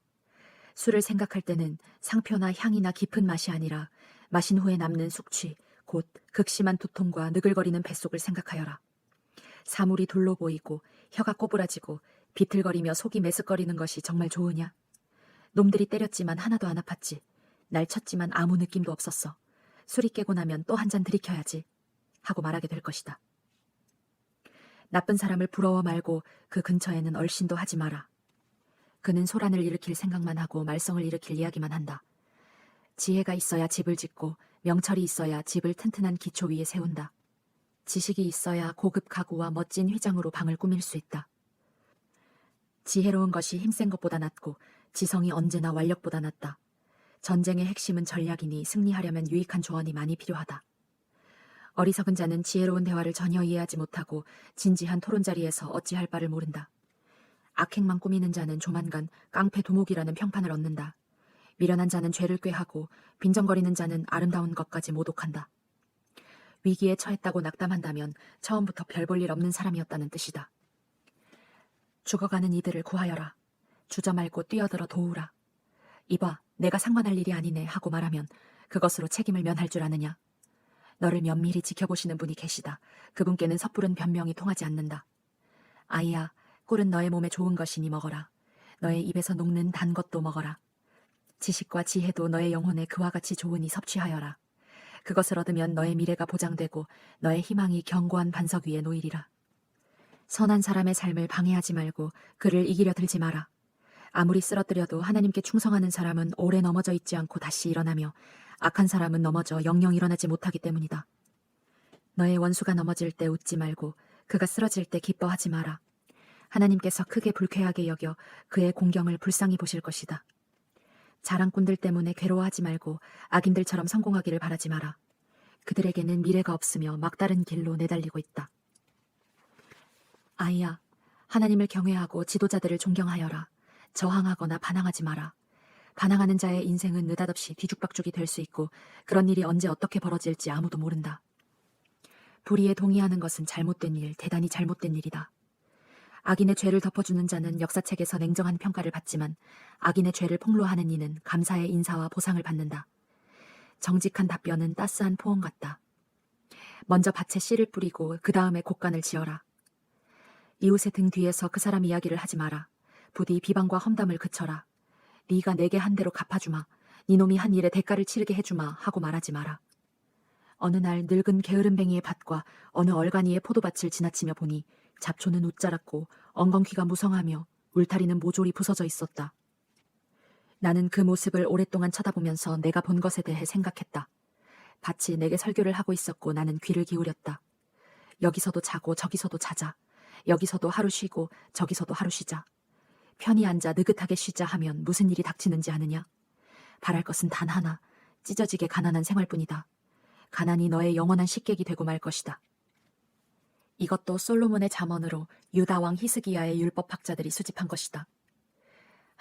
술을 생각할 때는 상표나 향이나 깊은 맛이 아니라 마신 후에 남는 숙취, 곧 극심한 두통과 느글거리는 뱃속을 생각하여라. 사물이 둘로 보이고 혀가 꼬부라지고 비틀거리며 속이 메스꺼리는 것이 정말 좋으냐? 놈들이 때렸지만 하나도 안 아팠지. 날 쳤지만 아무 느낌도 없었어. 술이 깨고 나면 또 한 잔 들이켜야지. 하고 말하게 될 것이다. 나쁜 사람을 부러워 말고 그 근처에는 얼씬도 하지 마라. 그는 소란을 일으킬 생각만 하고 말썽을 일으킬 이야기만 한다. 지혜가 있어야 집을 짓고 명철이 있어야 집을 튼튼한 기초 위에 세운다. 지식이 있어야 고급 가구와 멋진 휘장으로 방을 꾸밀 수 있다. 지혜로운 것이 힘센 것보다 낫고 지성이 언제나 완력보다 낫다. 전쟁의 핵심은 전략이니 승리하려면 유익한 조언이 많이 필요하다. 어리석은 자는 지혜로운 대화를 전혀 이해하지 못하고 진지한 토론 자리에서 어찌할 바를 모른다. 악행만 꾸미는 자는 조만간 깡패 두목이라는 평판을 얻는다. 미련한 자는 죄를 꾀하고 빈정거리는 자는 아름다운 것까지 모독한다. 위기에 처했다고 낙담한다면 처음부터 별 볼 일 없는 사람이었다는 뜻이다. 죽어가는 이들을 구하여라. 주저 말고 뛰어들어 도우라. 이봐, 내가 상관할 일이 아니네 하고 말하면 그것으로 책임을 면할 줄 아느냐. 너를 면밀히 지켜보시는 분이 계시다. 그분께는 섣부른 변명이 통하지 않는다. 아이야, 꿀은 너의 몸에 좋은 것이니 먹어라. 너의 입에서 녹는 단 것도 먹어라. 지식과 지혜도 너의 영혼에 그와 같이 좋으니 섭취하여라. 그것을 얻으면 너의 미래가 보장되고 너의 희망이 견고한 반석 위에 놓이리라. 선한 사람의 삶을 방해하지 말고 그를 이기려 들지 마라. 아무리 쓰러뜨려도 하나님께 충성하는 사람은 오래 넘어져 있지 않고 다시 일어나며 악한 사람은 넘어져 영영 일어나지 못하기 때문이다. 너의 원수가 넘어질 때 웃지 말고 그가 쓰러질 때 기뻐하지 마라. 하나님께서 크게 불쾌하게 여겨 그의 공경을 불쌍히 보실 것이다. 자랑꾼들 때문에 괴로워하지 말고 악인들처럼 성공하기를 바라지 마라. 그들에게는 미래가 없으며 막다른 길로 내달리고 있다. 아이야, 하나님을 경외하고 지도자들을 존경하여라. 저항하거나 반항하지 마라. 반항하는 자의 인생은 느닷없이 뒤죽박죽이 될 수 있고 그런 일이 언제 어떻게 벌어질지 아무도 모른다. 불의에 동의하는 것은 잘못된 일, 대단히 잘못된 일이다. 악인의 죄를 덮어주는 자는 역사책에서 냉정한 평가를 받지만 악인의 죄를 폭로하는 이는 감사의 인사와 보상을 받는다. 정직한 답변은 따스한 포옹 같다. 먼저 밭에 씨를 뿌리고 그 다음에 곡간을 지어라. 이웃의 등 뒤에서 그 사람 이야기를 하지 마라. 부디 비방과 험담을 그쳐라. 네가 내게 한 대로 갚아주마. 네 놈이 한 일에 대가를 치르게 해주마 하고 말하지 마라. 어느 날 늙은 게으름뱅이의 밭과 어느 얼간이의 포도밭을 지나치며 보니 잡초는 웃자랐고 엉겅퀴가 무성하며 울타리는 모조리 부서져 있었다. 나는 그 모습을 오랫동안 쳐다보면서 내가 본 것에 대해 생각했다. 밭이 내게 설교를 하고 있었고 나는 귀를 기울였다. 여기서도 자고 저기서도 자자. 여기서도 하루 쉬고 저기서도 하루 쉬자. 편히 앉아 느긋하게 쉬자 하면 무슨 일이 닥치는지 아느냐? 바랄 것은 단 하나, 찢어지게 가난한 생활뿐이다. 가난이 너의 영원한 식객이 되고 말 것이다. 이것도 솔로몬의 잠언으로 유다 왕 히스기야의 율법학자들이 수집한 것이다.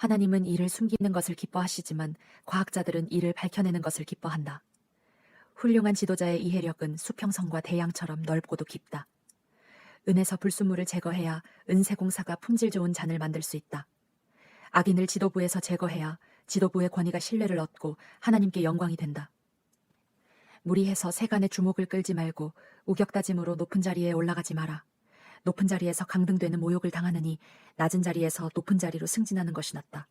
하나님은 이를 숨기는 것을 기뻐하시지만 과학자들은 이를 밝혀내는 것을 기뻐한다. 훌륭한 지도자의 이해력은 수평선과 대양처럼 넓고도 깊다. 은에서 불순물을 제거해야 은세공사가 품질 좋은 잔을 만들 수 있다. 악인을 지도부에서 제거해야 지도부의 권위가 신뢰를 얻고 하나님께 영광이 된다. 무리해서 세간의 주목을 끌지 말고 우격다짐으로 높은 자리에 올라가지 마라. 높은 자리에서 강등되는 모욕을 당하느니 낮은 자리에서 높은 자리로 승진하는 것이 낫다.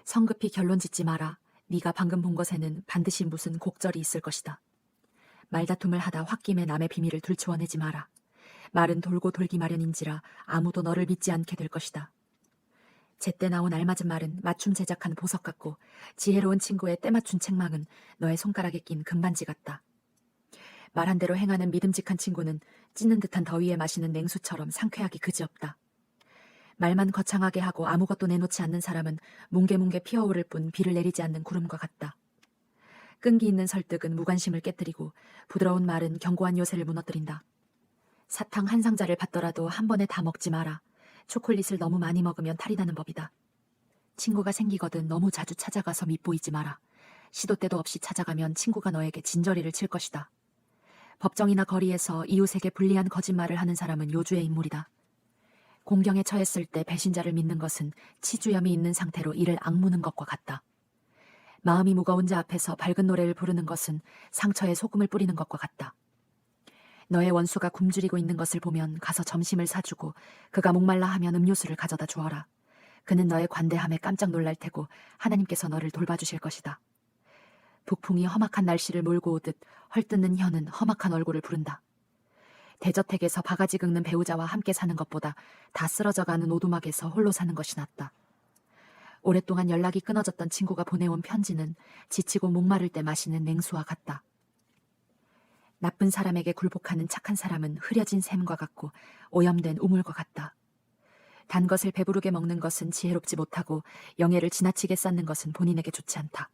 성급히 결론 짓지 마라. 네가 방금 본 것에는 반드시 무슨 곡절이 있을 것이다. 말다툼을 하다 홧김에 남의 비밀을 들추어내지 마라. 말은 돌고 돌기 마련인지라 아무도 너를 믿지 않게 될 것이다. 제때 나온 알맞은 말은 맞춤 제작한 보석 같고 지혜로운 친구의 때맞춘 책망은 너의 손가락에 낀 금반지 같다. 말한 대로 행하는 믿음직한 친구는 찌는 듯한 더위에 마시는 냉수처럼 상쾌하기 그지없다. 말만 거창하게 하고 아무것도 내놓지 않는 사람은 뭉게뭉게 피어오를 뿐 비를 내리지 않는 구름과 같다. 끈기 있는 설득은 무관심을 깨뜨리고 부드러운 말은 견고한 요새를 무너뜨린다. 사탕 한 상자를 받더라도 한 번에 다 먹지 마라. 초콜릿을 너무 많이 먹으면 탈이 나는 법이다. 친구가 생기거든 너무 자주 찾아가서 밉보이지 마라. 시도 때도 없이 찾아가면 친구가 너에게 진저리를 칠 것이다. 법정이나 거리에서 이웃에게 불리한 거짓말을 하는 사람은 요주의 인물이다. 공경에 처했을 때 배신자를 믿는 것은 치주염이 있는 상태로 이를 악무는 것과 같다. 마음이 무거운 자 앞에서 밝은 노래를 부르는 것은 상처에 소금을 뿌리는 것과 같다. 너의 원수가 굶주리고 있는 것을 보면 가서 점심을 사주고 그가 목말라 하면 음료수를 가져다 주어라. 그는 너의 관대함에 깜짝 놀랄 테고 하나님께서 너를 돌봐주실 것이다. 북풍이 험악한 날씨를 몰고 오듯 헐뜯는 혀는 험악한 얼굴을 부른다. 대저택에서 바가지 긁는 배우자와 함께 사는 것보다 다 쓰러져가는 오두막에서 홀로 사는 것이 낫다. 오랫동안 연락이 끊어졌던 친구가 보내온 편지는 지치고 목마를 때 마시는 냉수와 같다. 나쁜 사람에게 굴복하는 착한 사람은 흐려진 샘과 같고 오염된 우물과 같다. 단 것을 배부르게 먹는 것은 지혜롭지 못하고 영예를 지나치게 쌓는 것은 본인에게 좋지 않다.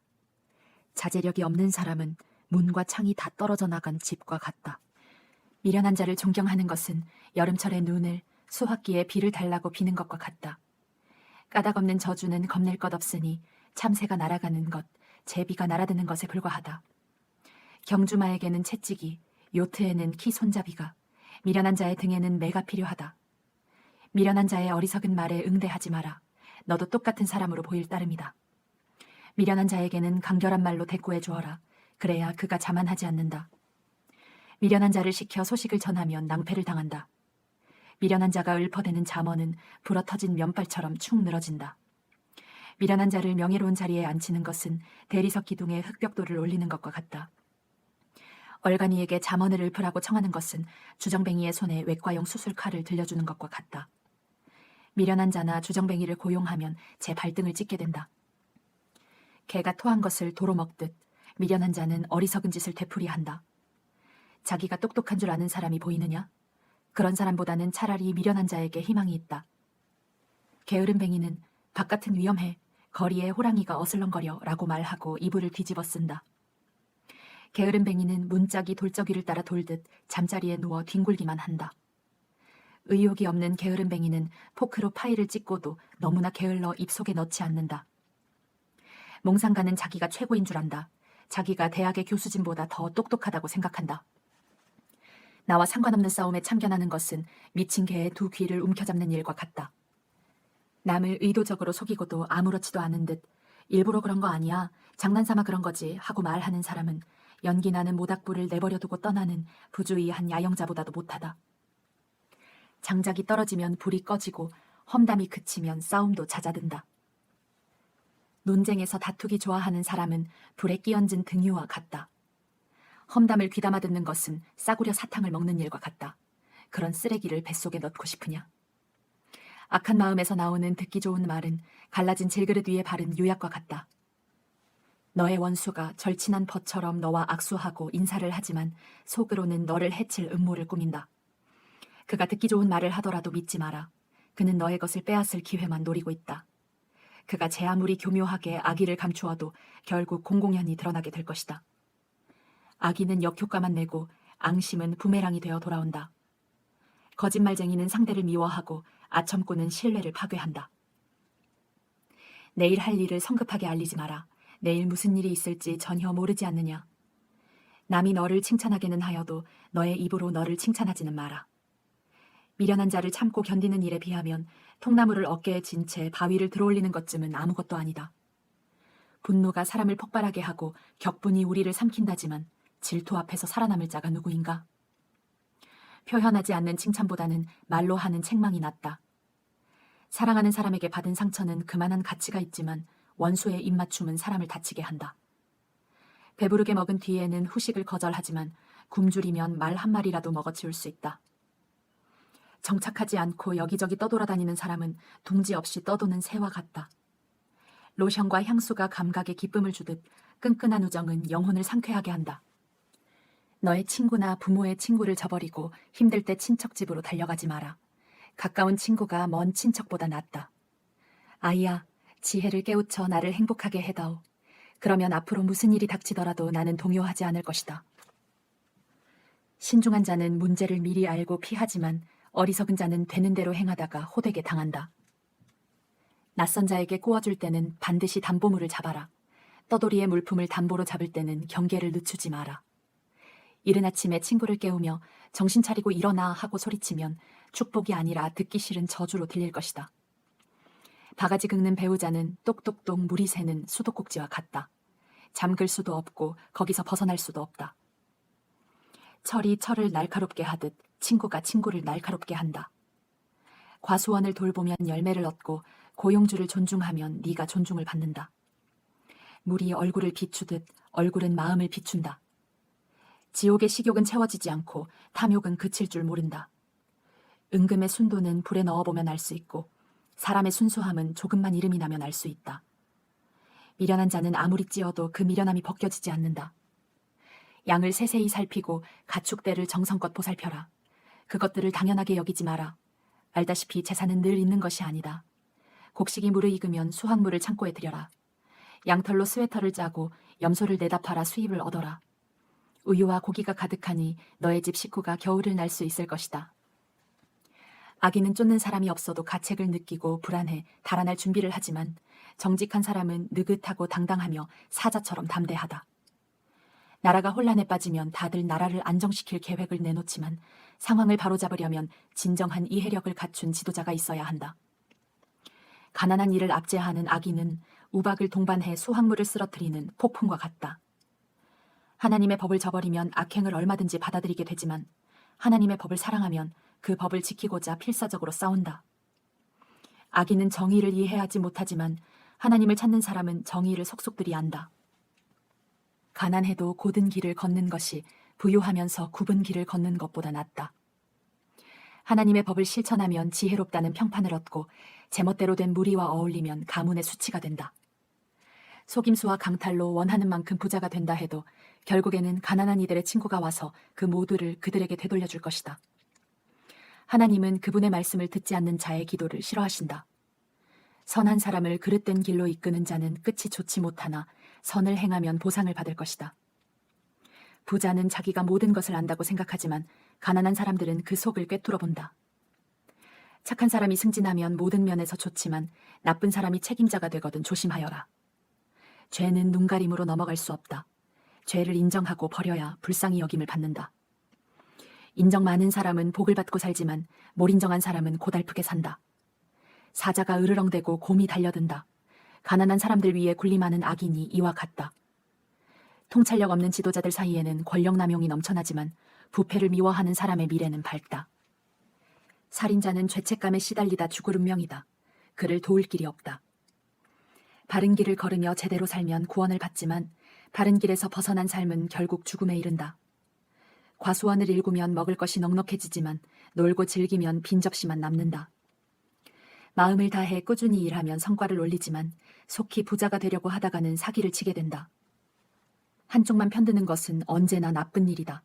자제력이 없는 사람은 문과 창이 다 떨어져 나간 집과 같다. 미련한 자를 존경하는 것은 여름철의 눈을 수확기에 비를 달라고 비는 것과 같다. 까닭 없는 저주는 겁낼 것 없으니 참새가 날아가는 것, 제비가 날아드는 것에 불과하다. 경주마에게는 채찍이, 요트에는 키 손잡이가, 미련한 자의 등에는 매가 필요하다. 미련한 자의 어리석은 말에 응대하지 마라. 너도 똑같은 사람으로 보일 따름이다. 미련한 자에게는 간결한 말로 대꾸해 주어라. 그래야 그가 자만하지 않는다. 미련한 자를 시켜 소식을 전하면 낭패를 당한다. 미련한 자가 읊어대는 잠언은 불어터진 면발처럼 축 늘어진다. 미련한 자를 명예로운 자리에 앉히는 것은 대리석 기둥에 흙벽돌을 올리는 것과 같다. 얼간이에게 잠언을 읊으라고 청하는 것은 주정뱅이의 손에 외과용 수술칼을 들려주는 것과 같다. 미련한 자나 주정뱅이를 고용하면 제 발등을 찢게 된다. 개가 토한 것을 도로 먹듯 미련한 자는 어리석은 짓을 되풀이한다. 자기가 똑똑한 줄 아는 사람이 보이느냐? 그런 사람보다는 차라리 미련한 자에게 희망이 있다. 게으름뱅이는 바깥은 위험해. 거리에 호랑이가 어슬렁거려 라고 말하고 이불을 뒤집어 쓴다. 게으름뱅이는 문짝이 돌적이를 따라 돌듯 잠자리에 누워 뒹굴기만 한다. 의욕이 없는 게으름뱅이는 포크로 파이를 찍고도 너무나 게을러 입속에 넣지 않는다. 몽상가는 자기가 최고인 줄 안다. 자기가 대학의 교수진보다 더 똑똑하다고 생각한다. 나와 상관없는 싸움에 참견하는 것은 미친 개의 두 귀를 움켜잡는 일과 같다. 남을 의도적으로 속이고도 아무렇지도 않은 듯 일부러 그런 거 아니야, 장난삼아 그런 거지 하고 말하는 사람은 연기 나는 모닥불을 내버려두고 떠나는 부주의한 야영자보다도 못하다. 장작이 떨어지면 불이 꺼지고 험담이 그치면 싸움도 잦아든다. 논쟁에서 다투기 좋아하는 사람은 불에 끼얹은 등유와 같다. 험담을 귀담아 듣는 것은 싸구려 사탕을 먹는 일과 같다. 그런 쓰레기를 뱃속에 넣고 싶으냐? 악한 마음에서 나오는 듣기 좋은 말은 갈라진 질그릇 위에 바른 유약과 같다. 너의 원수가 절친한 벗처럼 너와 악수하고 인사를 하지만 속으로는 너를 해칠 음모를 꾸민다. 그가 듣기 좋은 말을 하더라도 믿지 마라. 그는 너의 것을 빼앗을 기회만 노리고 있다. 그가 제 아무리 교묘하게 악의를 감추어도 결국 공공연히 드러나게 될 것이다. 악의는 역효과만 내고 앙심은 부메랑이 되어 돌아온다. 거짓말쟁이는 상대를 미워하고 아첨꾼은 신뢰를 파괴한다. 내일 할 일을 성급하게 알리지 마라. 내일 무슨 일이 있을지 전혀 모르지 않느냐. 남이 너를 칭찬하게는 하여도 너의 입으로 너를 칭찬하지는 마라. 미련한 자를 참고 견디는 일에 비하면 통나무를 어깨에 진 채 바위를 들어올리는 것쯤은 아무것도 아니다. 분노가 사람을 폭발하게 하고 격분이 우리를 삼킨다지만 질투 앞에서 살아남을 자가 누구인가? 표현하지 않는 칭찬보다는 말로 하는 책망이 낫다. 사랑하는 사람에게 받은 상처는 그만한 가치가 있지만 원수의 입맞춤은 사람을 다치게 한다. 배부르게 먹은 뒤에는 후식을 거절하지만 굶주리면 말 한마리라도 먹어치울 수 있다. 정착하지 않고 여기저기 떠돌아다니는 사람은 둥지 없이 떠도는 새와 같다. 로션과 향수가 감각에 기쁨을 주듯 끈끈한 우정은 영혼을 상쾌하게 한다. 너의 친구나 부모의 친구를 저버리고 힘들 때 친척 집으로 달려가지 마라. 가까운 친구가 먼 친척보다 낫다. 아이야, 지혜를 깨우쳐 나를 행복하게 해다오. 그러면 앞으로 무슨 일이 닥치더라도 나는 동요하지 않을 것이다. 신중한 자는 문제를 미리 알고 피하지만 어리석은 자는 되는 대로 행하다가 호되게 당한다. 낯선 자에게 꼬아줄 때는 반드시 담보물을 잡아라. 떠돌이의 물품을 담보로 잡을 때는 경계를 늦추지 마라. 이른 아침에 친구를 깨우며 정신 차리고 일어나 하고 소리치면 축복이 아니라 듣기 싫은 저주로 들릴 것이다. 바가지 긁는 배우자는 똑똑똑 물이 새는 수도꼭지와 같다. 잠글 수도 없고 거기서 벗어날 수도 없다. 철이 철을 날카롭게 하듯 친구가 친구를 날카롭게 한다. 과수원을 돌보면 열매를 얻고 고용주를 존중하면 네가 존중을 받는다. 물이 얼굴을 비추듯 얼굴은 마음을 비춘다. 지옥의 식욕은 채워지지 않고 탐욕은 그칠 줄 모른다. 은금의 순도는 불에 넣어보면 알 수 있고 사람의 순수함은 조금만 이름이 나면 알 수 있다. 미련한 자는 아무리 찌어도 그 미련함이 벗겨지지 않는다. 양을 세세히 살피고 가축대를 정성껏 보살펴라. 그것들을 당연하게 여기지 마라. 알다시피 재산은 늘 있는 것이 아니다. 곡식이 무르익으면 수확물을 창고에 들여라. 양털로 스웨터를 짜고 염소를 내다 팔아 수입을 얻어라. 우유와 고기가 가득하니 너의 집 식구가 겨울을 날 수 있을 것이다. 아기는 쫓는 사람이 없어도 가책을 느끼고 불안해 달아날 준비를 하지만 정직한 사람은 느긋하고 당당하며 사자처럼 담대하다. 나라가 혼란에 빠지면 다들 나라를 안정시킬 계획을 내놓지만 상황을 바로잡으려면 진정한 이해력을 갖춘 지도자가 있어야 한다. 가난한 이를 압제하는 악인은 우박을 동반해 수확물을 쓰러뜨리는 폭풍과 같다. 하나님의 법을 저버리면 악행을 얼마든지 받아들이게 되지만 하나님의 법을 사랑하면 그 법을 지키고자 필사적으로 싸운다. 악인은 정의를 이해하지 못하지만 하나님을 찾는 사람은 정의를 속속들이 안다. 가난해도 곧은 길을 걷는 것이 부유하면서 굽은 길을 걷는 것보다 낫다. 하나님의 법을 실천하면 지혜롭다는 평판을 얻고 제멋대로 된 무리와 어울리면 가문의 수치가 된다. 속임수와 강탈로 원하는 만큼 부자가 된다 해도 결국에는 가난한 이들의 친구가 와서 그 모두를 그들에게 되돌려줄 것이다. 하나님은 그분의 말씀을 듣지 않는 자의 기도를 싫어하신다. 선한 사람을 그릇된 길로 이끄는 자는 끝이 좋지 못하나 선을 행하면 보상을 받을 것이다. 부자는 자기가 모든 것을 안다고 생각하지만 가난한 사람들은 그 속을 꿰뚫어 본다. 착한 사람이 승진하면 모든 면에서 좋지만 나쁜 사람이 책임자가 되거든 조심하여라. 죄는 눈가림으로 넘어갈 수 없다. 죄를 인정하고 버려야 불쌍히 여김을 받는다. 인정 많은 사람은 복을 받고 살지만 못 인정한 사람은 고달프게 산다. 사자가 으르렁대고 곰이 달려든다. 가난한 사람들 위에 군림하는 악인이 이와 같다. 통찰력 없는 지도자들 사이에는 권력 남용이 넘쳐나지만 부패를 미워하는 사람의 미래는 밝다. 살인자는 죄책감에 시달리다 죽을 운명이다. 그를 도울 길이 없다. 바른 길을 걸으며 제대로 살면 구원을 받지만 바른 길에서 벗어난 삶은 결국 죽음에 이른다. 과수원을 일구면 먹을 것이 넉넉해지지만 놀고 즐기면 빈 접시만 남는다. 마음을 다해 꾸준히 일하면 성과를 올리지만 속히 부자가 되려고 하다가는 사기를 치게 된다. 한쪽만 편드는 것은 언제나 나쁜 일이다.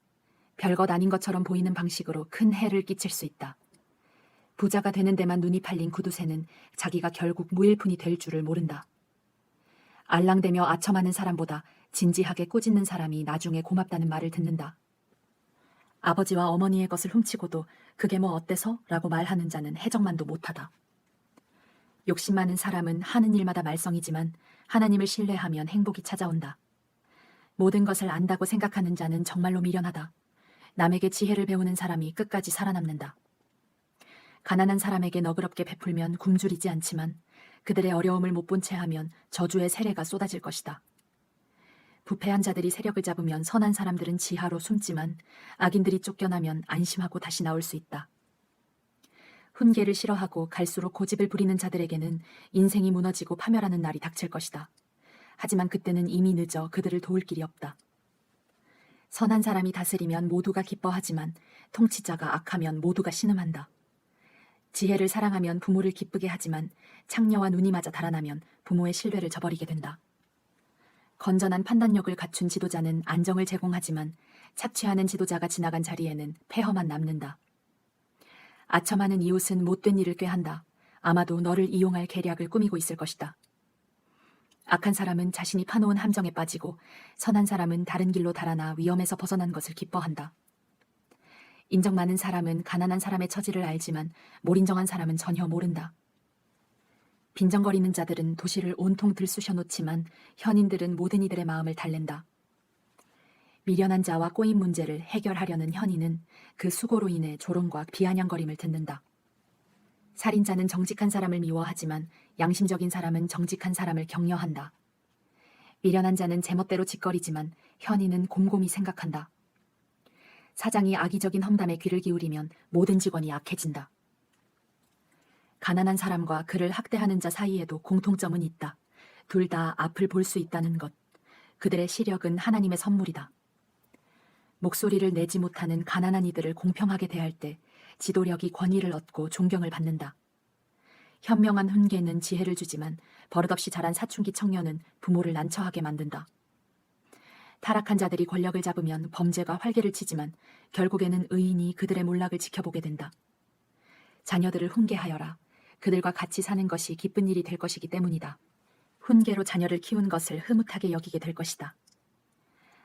별것 아닌 것처럼 보이는 방식으로 큰 해를 끼칠 수 있다. 부자가 되는 데만 눈이 팔린 구두쇠는 자기가 결국 무일푼이 될 줄을 모른다. 알랑대며 아첨하는 사람보다 진지하게 꾸짖는 사람이 나중에 고맙다는 말을 듣는다. 아버지와 어머니의 것을 훔치고도 그게 뭐 어때서? 라고 말하는 자는 해적만도 못하다. 욕심 많은 사람은 하는 일마다 말썽이지만 하나님을 신뢰하면 행복이 찾아온다. 모든 것을 안다고 생각하는 자는 정말로 미련하다. 남에게 지혜를 배우는 사람이 끝까지 살아남는다. 가난한 사람에게 너그럽게 베풀면 굶주리지 않지만 그들의 어려움을 못 본 채 하면 저주의 세례가 쏟아질 것이다. 부패한 자들이 세력을 잡으면 선한 사람들은 지하로 숨지만 악인들이 쫓겨나면 안심하고 다시 나올 수 있다. 훈계를 싫어하고 갈수록 고집을 부리는 자들에게는 인생이 무너지고 파멸하는 날이 닥칠 것이다. 하지만 그때는 이미 늦어 그들을 도울 길이 없다. 선한 사람이 다스리면 모두가 기뻐하지만 통치자가 악하면 모두가 신음한다. 지혜를 사랑하면 부모를 기쁘게 하지만 창녀와 눈이 맞아 달아나면 부모의 신뢰를 저버리게 된다. 건전한 판단력을 갖춘 지도자는 안정을 제공하지만 착취하는 지도자가 지나간 자리에는 폐허만 남는다. 아첨하는 이웃은 못된 일을 꾀한다. 아마도 너를 이용할 계략을 꾸미고 있을 것이다. 악한 사람은 자신이 파놓은 함정에 빠지고 선한 사람은 다른 길로 달아나 위험에서 벗어난 것을 기뻐한다. 인정 많은 사람은 가난한 사람의 처지를 알지만 몰인정한 사람은 전혀 모른다. 빈정거리는 자들은 도시를 온통 들쑤셔 놓지만 현인들은 모든 이들의 마음을 달랜다. 미련한 자와 꼬인 문제를 해결하려는 현인은 그 수고로 인해 조롱과 비아냥거림을 듣는다. 살인자는 정직한 사람을 미워하지만 양심적인 사람은 정직한 사람을 격려한다. 미련한 자는 제멋대로 짓거리지만 현인은 곰곰이 생각한다. 사장이 악의적인 험담에 귀를 기울이면 모든 직원이 악해진다. 가난한 사람과 그를 학대하는 자 사이에도 공통점은 있다. 둘 다 앞을 볼 수 있다는 것. 그들의 시력은 하나님의 선물이다. 목소리를 내지 못하는 가난한 이들을 공평하게 대할 때 지도력이 권위를 얻고 존경을 받는다. 현명한 훈계는 지혜를 주지만 버릇없이 자란 사춘기 청년은 부모를 난처하게 만든다. 타락한 자들이 권력을 잡으면 범죄가 활개를 치지만 결국에는 의인이 그들의 몰락을 지켜보게 된다. 자녀들을 훈계하여라. 그들과 같이 사는 것이 기쁜 일이 될 것이기 때문이다. 훈계로 자녀를 키운 것을 흐뭇하게 여기게 될 것이다.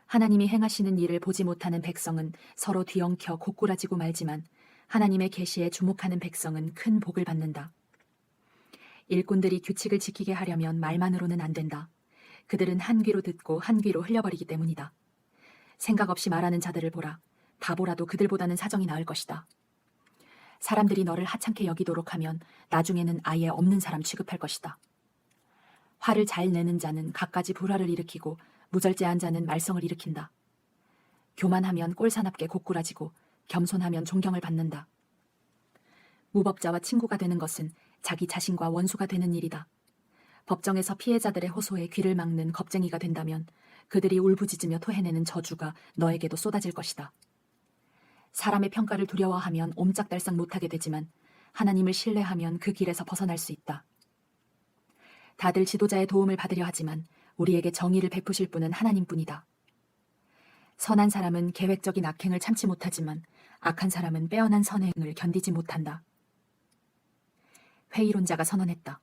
하나님이 행하시는 일을 보지 못하는 백성은 서로 뒤엉켜 고꾸라지고 말지만 하나님의 계시에 주목하는 백성은 큰 복을 받는다. 일꾼들이 규칙을 지키게 하려면 말만으로는 안 된다. 그들은 한 귀로 듣고 한 귀로 흘려버리기 때문이다. 생각 없이 말하는 자들을 보라. 바보라도 그들보다는 사정이 나을 것이다. 사람들이 너를 하찮게 여기도록 하면 나중에는 아예 없는 사람 취급할 것이다. 화를 잘 내는 자는 갖가지 불화를 일으키고 무절제한 자는 말썽을 일으킨다. 교만하면 꼴사납게 고꾸라지고 겸손하면 존경을 받는다. 무법자와 친구가 되는 것은 자기 자신과 원수가 되는 일이다. 법정에서 피해자들의 호소에 귀를 막는 겁쟁이가 된다면 그들이 울부짖으며 토해내는 저주가 너에게도 쏟아질 것이다. 사람의 평가를 두려워하면 옴짝달싹 못하게 되지만 하나님을 신뢰하면 그 길에서 벗어날 수 있다. 다들 지도자의 도움을 받으려 하지만 우리에게 정의를 베푸실 분은 하나님뿐이다. 선한 사람은 계획적인 악행을 참지 못하지만 악한 사람은 빼어난 선행을 견디지 못한다. 회의론자가 선언했다.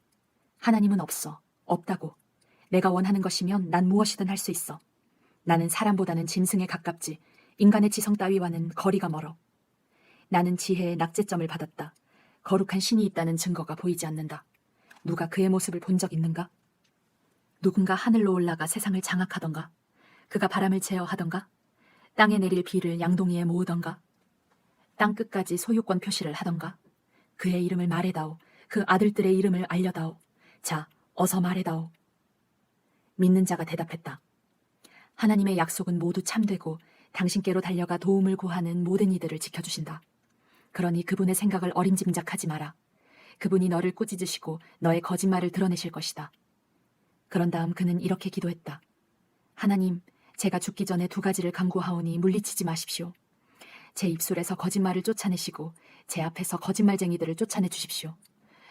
하나님은 없어. 없다고. 내가 원하는 것이면 난 무엇이든 할 수 있어. 나는 사람보다는 짐승에 가깝지 인간의 지성 따위와는 거리가 멀어. 나는 지혜의 낙제점을 받았다. 거룩한 신이 있다는 증거가 보이지 않는다. 누가 그의 모습을 본 적 있는가? 누군가 하늘로 올라가 세상을 장악하던가? 그가 바람을 제어하던가? 땅에 내릴 비를 양동이에 모으던가? 땅 끝까지 소유권 표시를 하던가? 그의 이름을 말해다오. 그 아들들의 이름을 알려다오. 자, 어서 말해다오. 믿는 자가 대답했다. 하나님의 약속은 모두 참되고 당신께로 달려가 도움을 구하는 모든 이들을 지켜주신다. 그러니 그분의 생각을 어림짐작하지 마라. 그분이 너를 꾸짖으시고 너의 거짓말을 드러내실 것이다. 그런 다음 그는 이렇게 기도했다. 하나님, 제가 죽기 전에 2가지를 간구하오니 물리치지 마십시오. 제 입술에서 거짓말을 쫓아내시고 제 앞에서 거짓말쟁이들을 쫓아내 주십시오.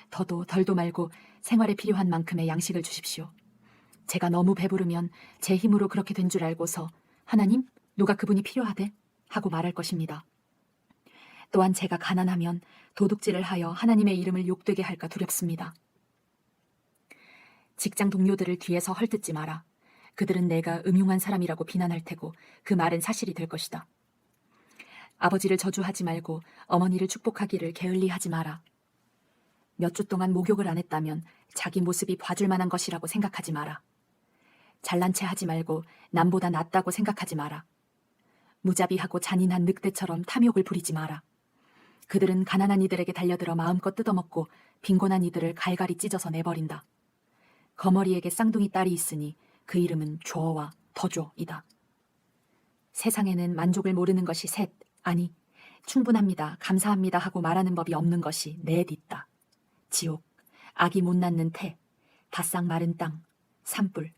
더도 덜도 말고 생활에 필요한 만큼의 양식을 주십시오. 제가 너무 배부르면 제 힘으로 그렇게 된 줄 알고서 하나님, 누가 그분이 필요하대? 하고 말할 것입니다. 또한 제가 가난하면 도둑질을 하여 하나님의 이름을 욕되게 할까 두렵습니다. 직장 동료들을 뒤에서 헐뜯지 마라. 그들은 내가 음흉한 사람이라고 비난할 테고 그 말은 사실이 될 것이다. 아버지를 저주하지 말고 어머니를 축복하기를 게을리하지 마라. 몇 주 동안 목욕을 안 했다면 자기 모습이 봐줄 만한 것이라고 생각하지 마라. 잘난 체 하지 말고 남보다 낫다고 생각하지 마라. 무자비하고 잔인한 늑대처럼 탐욕을 부리지 마라. 그들은 가난한 이들에게 달려들어 마음껏 뜯어먹고 빈곤한 이들을 갈갈이 찢어서 내버린다. 거머리에게 쌍둥이 딸이 있으니 그 이름은 조어와 더조이다. 세상에는 만족을 모르는 것이 셋, 아니 충분합니다, 감사합니다 하고 말하는 법이 없는 것이 넷 있다. 지옥, 아기 못 낳는 태, 바싹 마른 땅, 산불.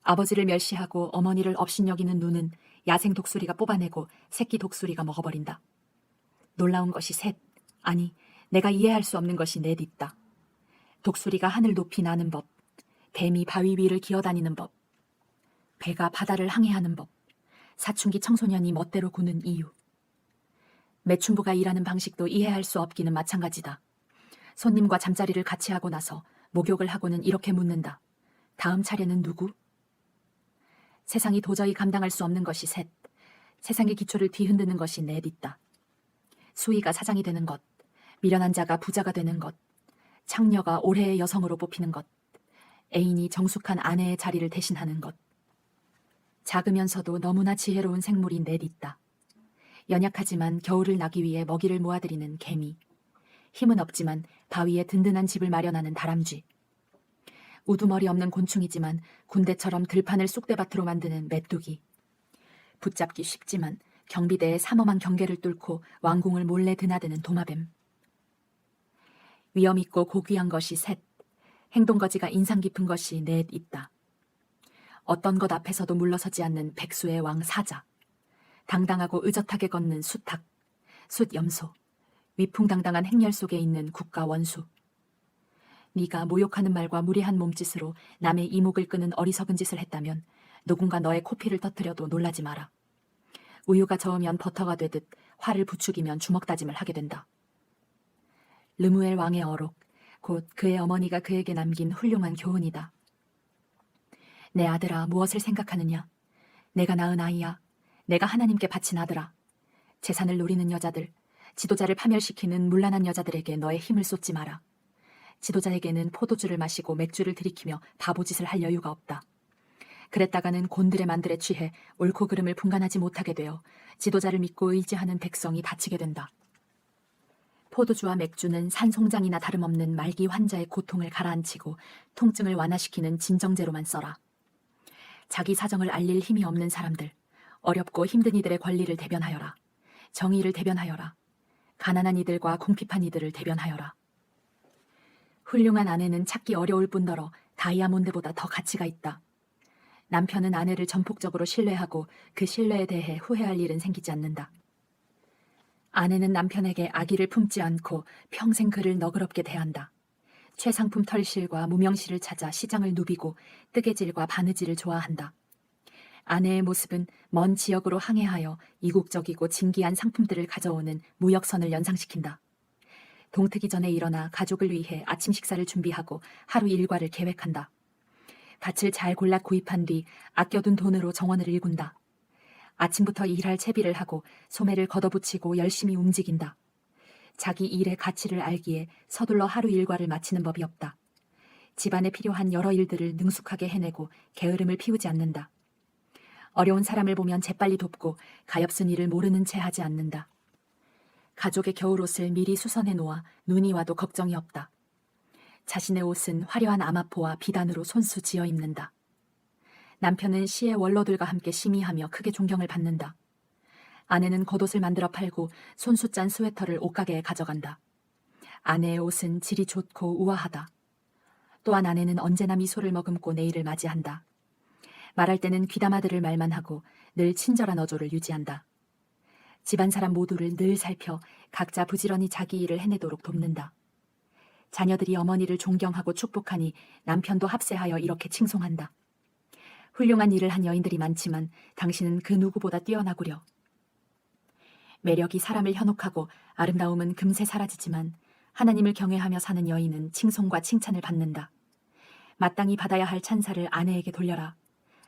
아버지를 멸시하고 어머니를 업신여기는 눈은 야생 독수리가 뽑아내고 새끼 독수리가 먹어버린다. 놀라운 것이 셋, 아니 내가 이해할 수 없는 것이 넷 있다. 독수리가 하늘 높이 나는 법, 뱀이 바위 위를 기어다니는 법, 배가 바다를 항해하는 법, 사춘기 청소년이 멋대로 구는 이유. 매춘부가 일하는 방식도 이해할 수 없기는 마찬가지다. 손님과 잠자리를 같이 하고 나서 목욕을 하고는 이렇게 묻는다. 다음 차례는 누구? 세상이 도저히 감당할 수 없는 것이 셋, 세상의 기초를 뒤흔드는 것이 넷 있다. 수의가 사장이 되는 것, 미련한 자가 부자가 되는 것, 창녀가 올해의 여성으로 뽑히는 것, 애인이 정숙한 아내의 자리를 대신하는 것. 작으면서도 너무나 지혜로운 생물이 넷 있다. 연약하지만 겨울을 나기 위해 먹이를 모아들이는 개미, 힘은 없지만 바위에 든든한 집을 마련하는 다람쥐, 우두머리 없는 곤충이지만 군대처럼 들판을 쑥대밭으로 만드는 메뚜기, 붙잡기 쉽지만 경비대의 삼엄한 경계를 뚫고 왕궁을 몰래 드나드는 도마뱀. 위험 있고 고귀한 것이 셋, 행동거지가 인상 깊은 것이 넷 있다. 어떤 것 앞에서도 물러서지 않는 백수의 왕 사자, 당당하고 의젓하게 걷는 수탉, 숫염소, 위풍당당한 행렬 속에 있는 국가 원수. 네가 모욕하는 말과 무례한 몸짓으로 남의 이목을 끄는 어리석은 짓을 했다면 누군가 너의 코피를 터뜨려도 놀라지 마라. 우유가 저으면 버터가 되듯 활을 부추기면 주먹다짐을 하게 된다. 르무엘 왕의 어록, 곧 그의 어머니가 그에게 남긴 훌륭한 교훈이다. 내 아들아, 무엇을 생각하느냐? 내가 낳은 아이야. 내가 하나님께 바친 아들아. 재산을 노리는 여자들, 지도자를 파멸시키는 문란한 여자들에게 너의 힘을 쏟지 마라. 지도자에게는 포도주를 마시고 맥주를 들이키며 바보짓을 할 여유가 없다. 그랬다가는 곤드레 만들에 취해 옳고 그름을 분간하지 못하게 되어 지도자를 믿고 의지하는 백성이 다치게 된다. 포도주와 맥주는 산송장이나 다름없는 말기 환자의 고통을 가라앉히고 통증을 완화시키는 진정제로만 써라. 자기 사정을 알릴 힘이 없는 사람들, 어렵고 힘든 이들의 권리를 대변하여라. 정의를 대변하여라. 가난한 이들과 궁핍한 이들을 대변하여라. 훌륭한 아내는 찾기 어려울 뿐더러 다이아몬드보다 더 가치가 있다. 남편은 아내를 전폭적으로 신뢰하고 그 신뢰에 대해 후회할 일은 생기지 않는다. 아내는 남편에게 악의를 품지 않고 평생 그를 너그럽게 대한다. 최상품 털실과 무명실을 찾아 시장을 누비고 뜨개질과 바느질을 좋아한다. 아내의 모습은 먼 지역으로 항해하여 이국적이고 진기한 상품들을 가져오는 무역선을 연상시킨다. 동트기 전에 일어나 가족을 위해 아침 식사를 준비하고 하루 일과를 계획한다. 밭을 잘 골라 구입한 뒤 아껴둔 돈으로 정원을 일군다. 아침부터 일할 채비를 하고 소매를 걷어붙이고 열심히 움직인다. 자기 일의 가치를 알기에 서둘러 하루 일과를 마치는 법이 없다. 집안에 필요한 여러 일들을 능숙하게 해내고 게으름을 피우지 않는다. 어려운 사람을 보면 재빨리 돕고 가엾은 일을 모르는 채 하지 않는다. 가족의 겨울옷을 미리 수선해 놓아 눈이 와도 걱정이 없다. 자신의 옷은 화려한 아마포와 비단으로 손수 지어 입는다. 남편은 시의 원로들과 함께 심의하며 크게 존경을 받는다. 아내는 겉옷을 만들어 팔고 손수 짠 스웨터를 옷가게에 가져간다. 아내의 옷은 질이 좋고 우아하다. 또한 아내는 언제나 미소를 머금고 내일을 맞이한다. 말할 때는 귀담아 들을 말만 하고 늘 친절한 어조를 유지한다. 집안 사람 모두를 늘 살펴 각자 부지런히 자기 일을 해내도록 돕는다. 자녀들이 어머니를 존경하고 축복하니 남편도 합세하여 이렇게 칭송한다. 훌륭한 일을 한 여인들이 많지만 당신은 그 누구보다 뛰어나구려. 매력이 사람을 현혹하고 아름다움은 금세 사라지지만 하나님을 경외하며 사는 여인은 칭송과 칭찬을 받는다. 마땅히 받아야 할 찬사를 아내에게 돌려라.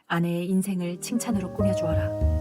아내의 인생을 칭찬으로 꾸며주어라.